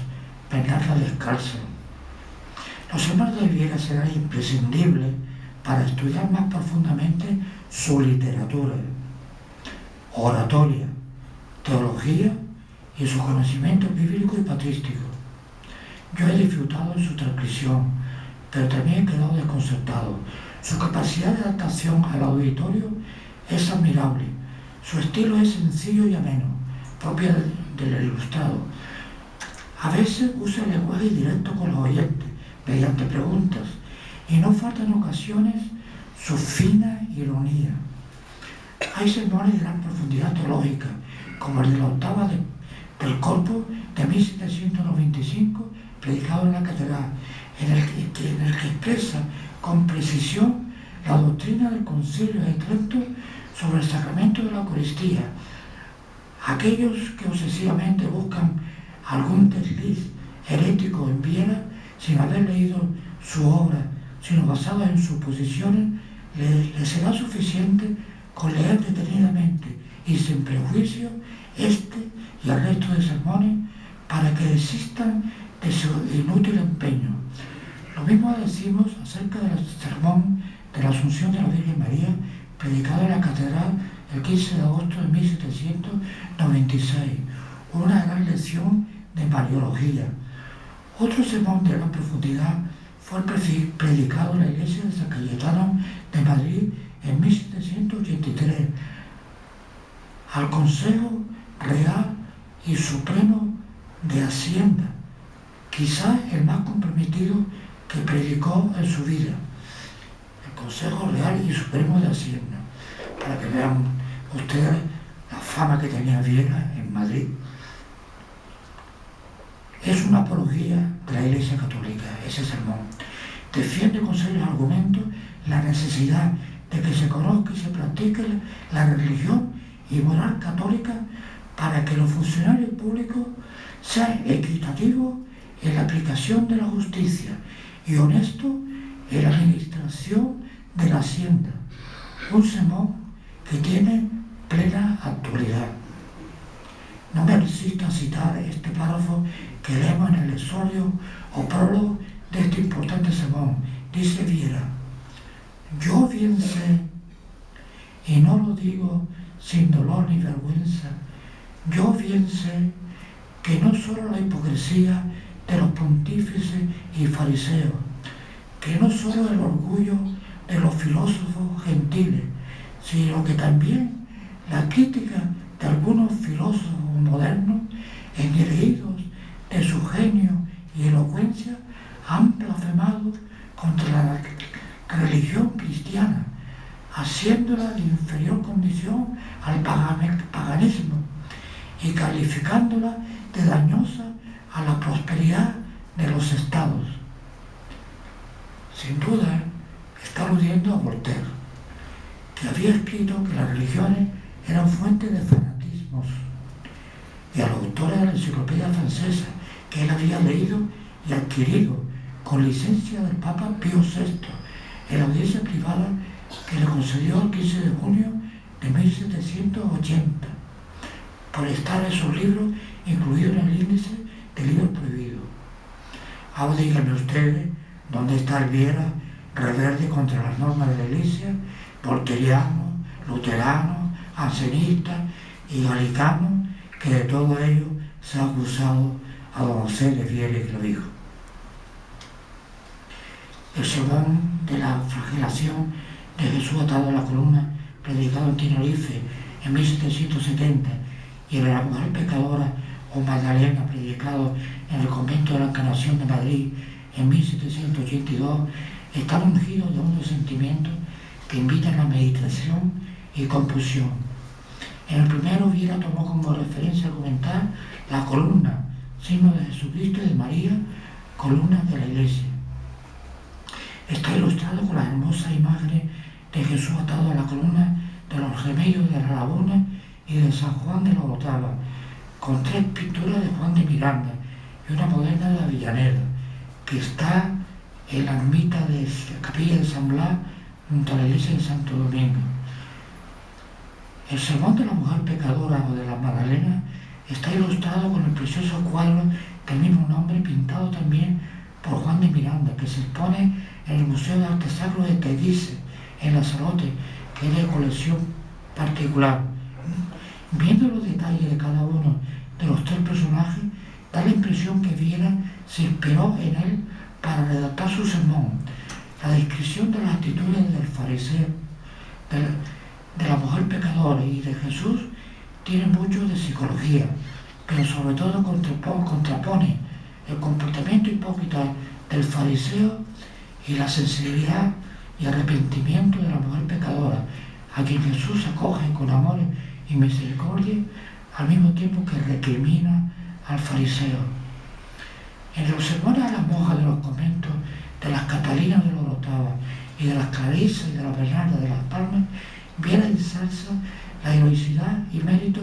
Bernardas Descalzas. Los sermones de Viera serán imprescindibles para estudiar más profundamente su literatura, oratoria, teología y su conocimiento bíblico y patrístico. Yo he disfrutado en su transcripción, pero también he quedado desconcertado. Su capacidad de adaptación al auditorio es admirable. Su estilo es sencillo y ameno, propio del ilustrado. A veces usa el lenguaje directo con los oyentes, mediante preguntas, y no falta en ocasiones su fina ironía. Hay sermones de gran profundidad teológica, como el de la octava del Corpus de 1795, predicado en la catedral, en el que expresa con precisión la doctrina del Concilio de Trento sobre el sacramento de la Eucaristía. Aquellos que obsesivamente buscan algún desliz herético en Viera, sin haber leído su obra, sino basada en sus posiciones, les será suficiente con leer detenidamente y sin prejuicio este y el resto de sermones para que desistan de su inútil empeño. Lo mismo decimos acerca del sermón de la Asunción de la Virgen María, predicado en la catedral el 15 de agosto de 1796, una gran lección de Mariología. Otro sermón de gran profundidad fue predicado en la iglesia de San Cayetano de Madrid en 1783 al Consejo Real y Supremo de Hacienda, quizás el más comprometido que predicó en su vida. El Consejo Real y Supremo de Hacienda, para que vean ustedes la fama que tenía Viera en Madrid. Es una apología de la Iglesia Católica, ese sermón. Defiende con serios argumentos la necesidad de que se conozca y se practique la religión y moral católica para que los funcionarios públicos sean equitativos en la aplicación de la justicia y honestos en la administración de la hacienda. Un sermón que tiene plena actualidad. No me resisto a citar este párrafo que leemos en el exordio o prólogo de este importante sermón. Dice Viera: yo bien sé, y no lo digo sin dolor ni vergüenza, yo bien sé que no solo la hipocresía de los pontífices y fariseos, que no solo el orgullo de los filósofos gentiles, sino que también la crítica de algunos filósofos modernos, engreídos de su genio y elocuencia, han blasfemado contra la religión cristiana, haciéndola de inferior condición al paganismo y calificándola de dañosa a la prosperidad de los estados. Sin duda, está aludiendo a Voltaire, que había escrito que las religiones eran fuente de fanatismos, y a los autores de la enciclopedia francesa que él había leído y adquirido con licencia del Papa Pío VI en la audiencia privada que le concedió el 15 de junio de 1780, por estar esos libros incluidos en el índice de libros prohibidos. Ahora díganme ustedes dónde está el Viera, rebelde contra las normas de la Iglesia, volteriano, luterano, ansenista y galicano, que de todo ello se ha acusado a don José de Viera y Clavijo. El sermón de la flagelación de Jesús atado a la columna, predicado en Tenerife en 1770, y el de la mujer pecadora o Magdalena, predicado en el convento de la Encarnación de Madrid en 1782, están ungidos de unos sentimientos que invitan a la meditación y compulsión. En el primero, Viera tomó como referencia argumental la columna, signo de Jesucristo y de María, columna de la Iglesia. Está ilustrado con las hermosas imágenes de Jesús atado a la columna, de los remedios de la Laguna y de San Juan de la Orotava, con 3 pinturas de Juan de Miranda y una moderna de Avellaneda, que está en la ermita de la capilla de San Blas, junto a la iglesia de Santo Domingo. El sermón de la mujer pecadora o de la Magdalena está ilustrado con el precioso cuadro del mismo nombre, pintado también por Juan de Miranda, que se expone en el Museo de Arte Sacro de Teguise, en Lanzarote, que es de colección particular. Viendo los detalles de cada uno de los 3 personajes, da la impresión que Viera se inspiró en él para redactar su sermón. La descripción de las actitudes del fariseo, de la mujer pecadora y de Jesús tiene mucho de psicología, pero sobre todo contrapone el comportamiento hipócrita del fariseo y la sensibilidad y arrepentimiento de la mujer pecadora, a quien Jesús acoge con amor y misericordia, al mismo tiempo que recrimina al fariseo. En los sermones a las monjas de los conventos de las Catalinas de la Orotava y de las Clarisas y de la Bernarda de las Palmas, Viera ensalza la heroicidad y mérito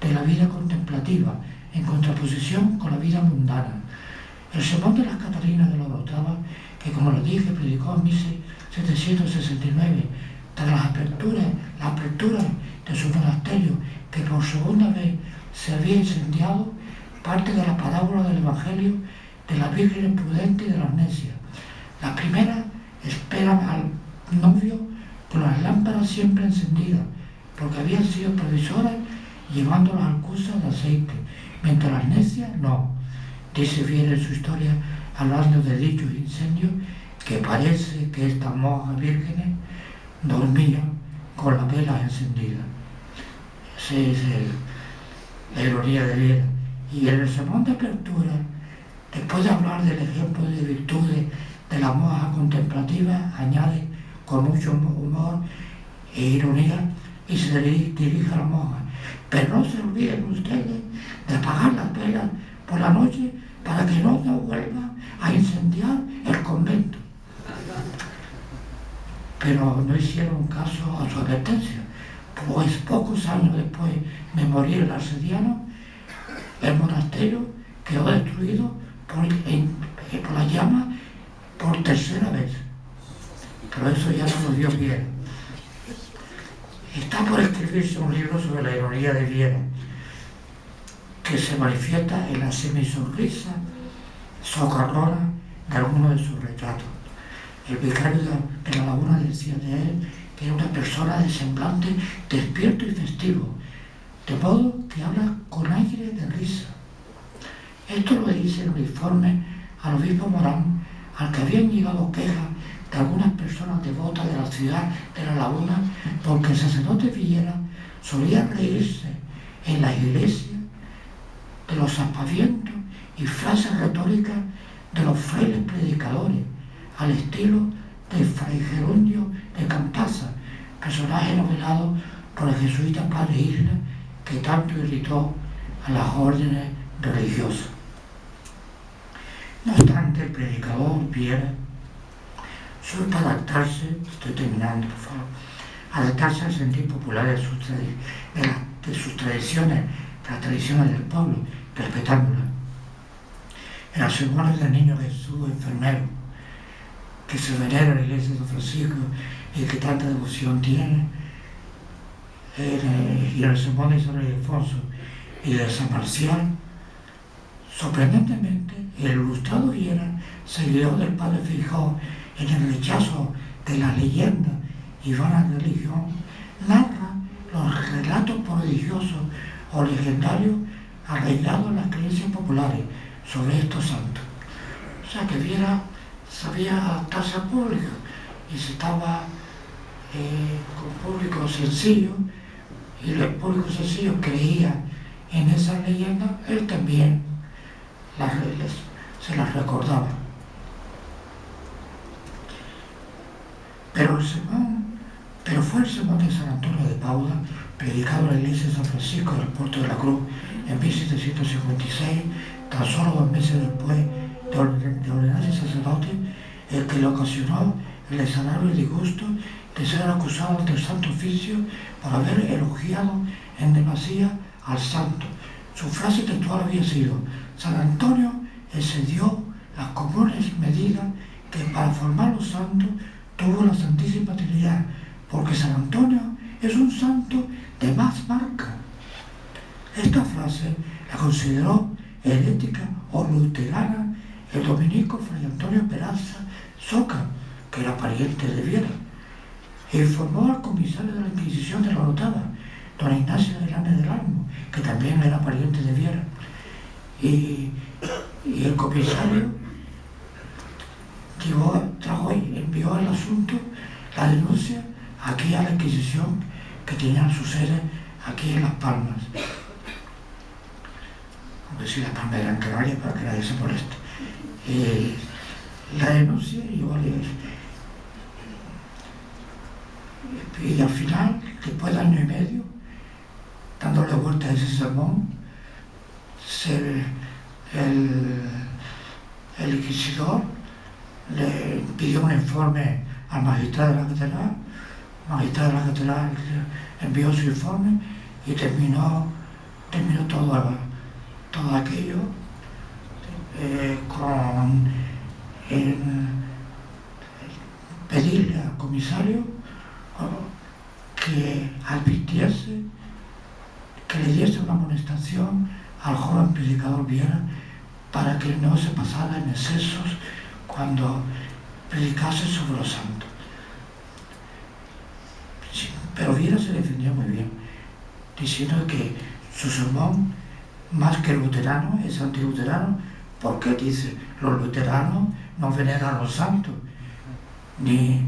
de la vida contemplativa en contraposición con la vida mundana. El sermón de las Catalinas de la Orotava, que como lo dije predicó en 1769, tras la apertura de su monasterio, que por segunda vez se había incendiado, parte de la parábola del Evangelio de la Virgen Prudente y de las Necias. Las primeras esperan al novio con las lámparas siempre encendidas, porque habían sido previsoras llevando las alcusas de aceite, mientras las necias no. Dice Viera en su historia, hablando de dichos incendios, que parece que estas monjas vírgenes dormían con las velas encendidas. Esa es la ironía de Viera. Y en el sermón de apertura, después de hablar del ejemplo de virtudes de la monja contemplativa, añade con mucho humor e ironía y se dirige a la monja: pero no se olviden ustedes de apagar las velas por la noche para que no se vuelva a incendiar el convento. Pero no hicieron caso a su advertencia, pues pocos años después de morir el asediano, el monasterio quedó destruido por la llama por tercera vez. Pero eso ya no lo dio Viera. Está por escribirse un libro sobre la ironía de Viera, que se manifiesta en la semisonrisa socarrona de algunos de sus retratos. El vicario de la Laguna decía de él que era una persona de semblante despierto y festivo, de modo que habla con aire de risa. Esto lo dice el informe al obispo Morán, al que habían llegado quejas de algunas personas devotas de la ciudad de La Laguna, porque el sacerdote Viera solía reírse en la iglesia de los aspavientos y frases retóricas de los frailes predicadores, al estilo de Fray Gerundio de Campasa, personaje novelado por el jesuita Padre Isla, que tanto irritó a las órdenes religiosas. No obstante, el predicador Viera supo adaptarse, estoy terminando, por favor, adaptarse al sentir popular de sus tradiciones, de las tradiciones del pueblo, respetándolas. En los sermones del Niño Jesús enfermero, que se venera en la iglesia de San Francisco y que tanta devoción tiene, y en el sermón de San Ildefonso y de San Marcial, sorprendentemente, el ilustrado Viera, seguidor del padre Feijoo en el rechazo de la leyenda y vana religión, narra los relatos prodigiosos o legendarios arraigados en las creencias populares sobre estos santos. O sea que Viera sabía adaptarse al público y se estaba con público sencillo, y el público sencillo creía en esas leyendas, él también se las recordaba. Pero fue el sermón de San Antonio de Padua, predicado en la iglesia de San Francisco del Puerto de la Cruz en 1756, tan solo 2 meses después de ordenarse sacerdote, el que le ocasionó el desagradable disgusto de ser acusado ante el Santo Oficio por haber elogiado en demasía al santo. Su frase textual había sido: San Antonio excedió las comunes medidas que para formar los santos tuvo la Santísima Trinidad, porque San Antonio es un santo de más marca. Esta frase la consideró herética o luterana el dominico Fray Antonio Peraza Soca, que era pariente de Viera, e informó al comisario de la Inquisición de la Orotava, don Ignacio de Lanes del Almo, que también era pariente de Viera, y el comisario envió el asunto, la denuncia, aquí a la Inquisición, que tenían su sede aquí en Las Palmas. Aunque si Las Palmas eran Canarias, para que nadie se moleste. La denuncia y al final, después de 1 año y medio, dándole vuelta a ese sermón, el inquisidor le pidió un informe al magistrado de la catedral. El magistrado de la catedral envió su informe y terminó todo aquello con pedirle al comisario que advirtiese, que le diese una amonestación al joven predicador Viera para que no se pasara en excesos cuando predicase sobre los santos. Pero Viera se defendió muy bien, diciendo que su sermón, más que luterano, es antiluterano, porque dice: los luteranos no veneran a los santos, ni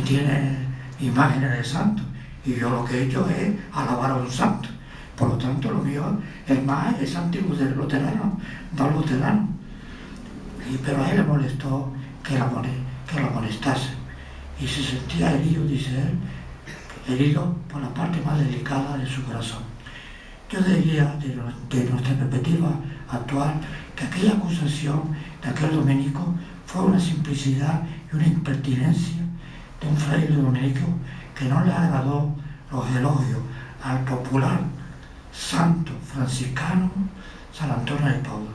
tiene imágenes de santos. Y yo lo que he hecho es alabar a un santo. Por lo tanto, lo mío es antiguo luterano, no luterano. Pero a él le molestó que la molestase. Y se sentía herido, dice él, herido por la parte más delicada de su corazón. Yo diría, de nuestra perspectiva actual, que aquella acusación de aquel dominico fue una simplicidad y una impertinencia de un fraile dominico que no le agradó los elogios al popular santo franciscano San Antonio de Padua.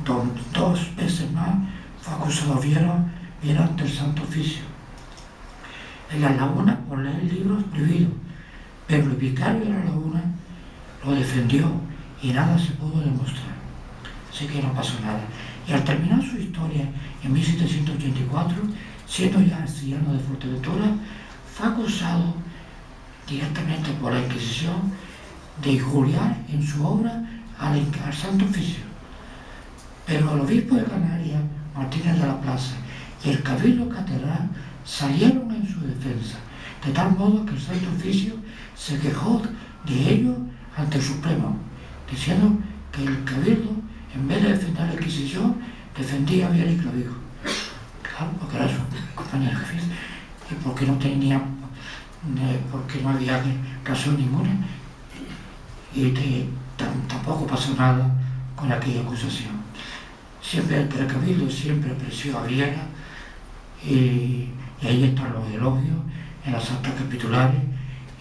2 veces más fue acusado viera ante el Santo Oficio. En la Laguna por leer libros prohibidos, pero el vicario de la Laguna lo defendió y nada se pudo demostrar. Así que no pasó nada. Y al terminar su historia en 1784, siendo ya anciano de Fuerteventura, fue acusado directamente por la Inquisición de injuriar en su obra al Santo Oficio. Pero el obispo de Canarias, Martínez de la Plaza, y el Cabildo Catedral salieron en su defensa, de tal modo que el Santo Oficio se quejó de ello ante el Supremo, diciendo que el Cabildo, en vez de defender la Inquisición, defendía a Viera y Clavijo. Claro, porque era su compañero jefe, y porque no había razón ninguna, y tampoco pasó nada con aquella acusación. Siempre el Cabildo siempre apreció a Viera, y ahí están los elogios en las actas capitulares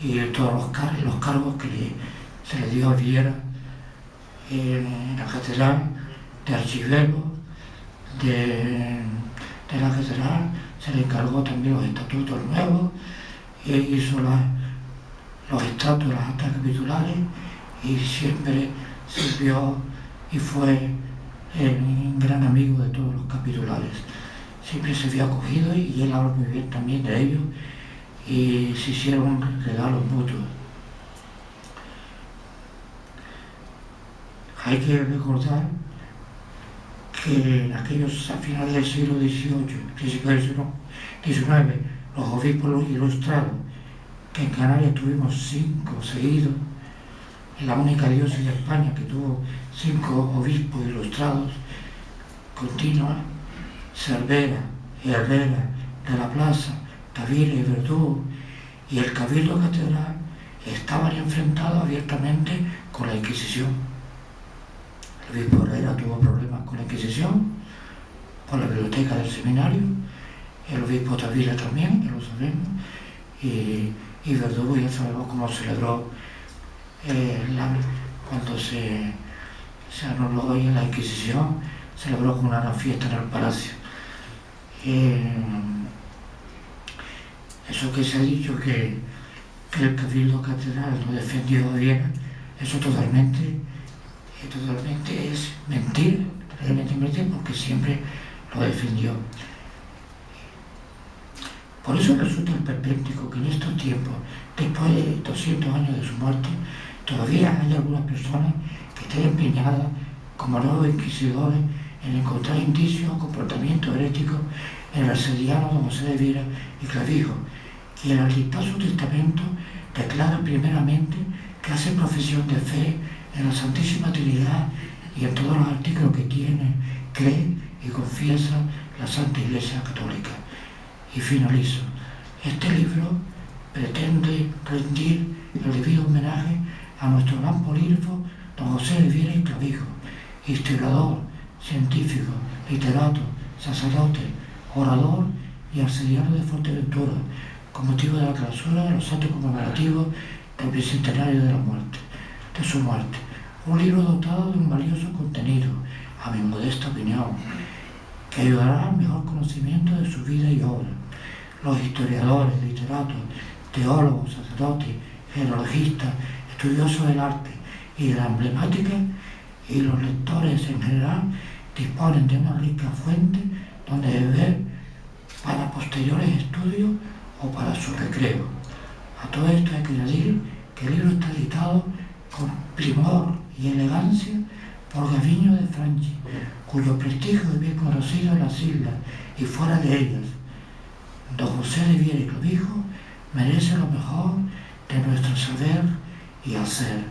y todos los cargos que se le dio a Viera en la catedral, de archivero de la catedral. Se le encargó también los estatutos nuevos, y hizo los extractos de las actas capitulares, y siempre sirvió y fue un gran amigo de todos los capitulares. Siempre se vio acogido, y él habla muy bien también de ellos, y se hicieron regalos mutuos. Hay que recordar que a finales del siglo XVIII, principios del siglo XIX, los obispos ilustrados, que en Canarias tuvimos 5 seguidos, en la única diócesis de España que tuvo 5 obispos ilustrados, Continua, Cervera, Herrera, de la Plaza, Tavira y Verdú, y el Cabildo Catedral, estaban enfrentados abiertamente con la Inquisición. El obispo Herrera tuvo problemas con la Inquisición, por la biblioteca del seminario, el obispo Tavira también, ya lo sabemos, y Verdú ya sabemos cómo celebró cuando se anuló la Inquisición, celebró con una fiesta en el palacio. Eso que se ha dicho que el Cabildo Catedral no defendió a Viera, eso totalmente es mentira, porque siempre lo defendió. Por eso resulta perpéntico que en estos tiempos, después de 200 años de su muerte, todavía hay algunas personas que estén empeñadas, como nuevos inquisidores, en encontrar indicios o comportamientos heréticos en el arcediano don José de Viera y Clavijo, quien al dictar su testamento declara primeramente que hace profesión de fe en la Santísima Trinidad y en todos los artículos que tiene, cree y confiesa la Santa Iglesia Católica. Y finalizo. Este libro pretende rendir el debido homenaje a nuestro gran polígrafo don José de Viera y Clavijo, historiador, científico, literato, sacerdote, orador y arcediano de Fuerteventura, con motivo de la clausura de los actos conmemorativos del bicentenario de su muerte. Un libro dotado de un valioso contenido, a mi modesta opinión, que ayudará al mejor conocimiento de su vida y obra. Los historiadores, literatos, teólogos, sacerdotes, genealogistas, estudiosos del arte y de la emblemática, y los lectores en general disponen de una rica fuente donde beber para posteriores estudios o para su recreo. A todo esto hay que añadir que el libro está editado con primor y elegancia por Gaviño de Franchi, cuyo prestigio es bien conocido en las islas y fuera de ellas. Don José de Viera y Clavijo merece lo mejor de nuestro saber y hacer.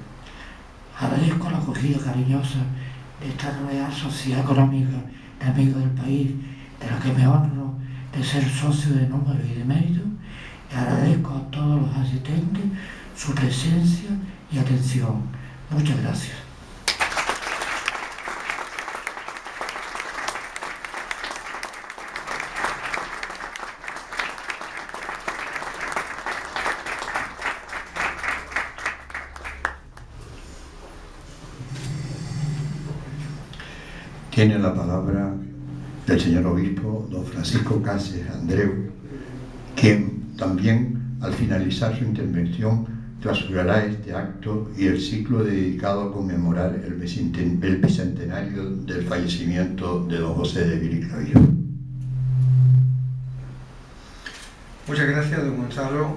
Agradezco la acogida cariñosa de esta Real Sociedad Económica de Amigos del País, de la que me honro de ser socio de número y de mérito, y agradezco a todos los asistentes su presencia y atención. Muchas gracias. Tiene la palabra el señor obispo, don Francisco Cases Andreu, quien también, al finalizar su intervención, clausurará este acto y el ciclo dedicado a conmemorar el bicentenario del fallecimiento de don José de Viera y Clavijo. Muchas gracias, don Gonzalo.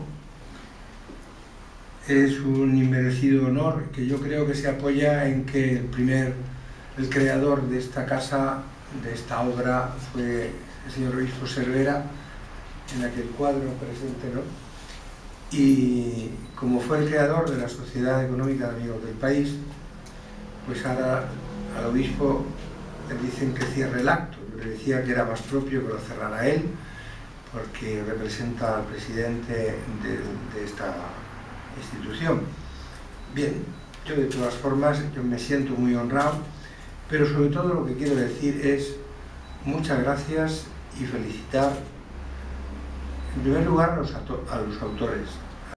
Es un inmerecido honor que yo creo que se apoya en que el creador de esta casa, de esta obra, fue el señor obispo Cervera, en aquel cuadro presente, ¿no? Y como fue el creador de la Sociedad Económica de Amigos del País, pues ahora al obispo le dicen que cierre el acto. Yo le decía que era más propio que lo cerrara él, porque representa al presidente de esta institución. Bien, yo de todas formas yo me siento muy honrado, pero sobre todo lo que quiero decir es muchas gracias y felicitar en primer lugar a los autores,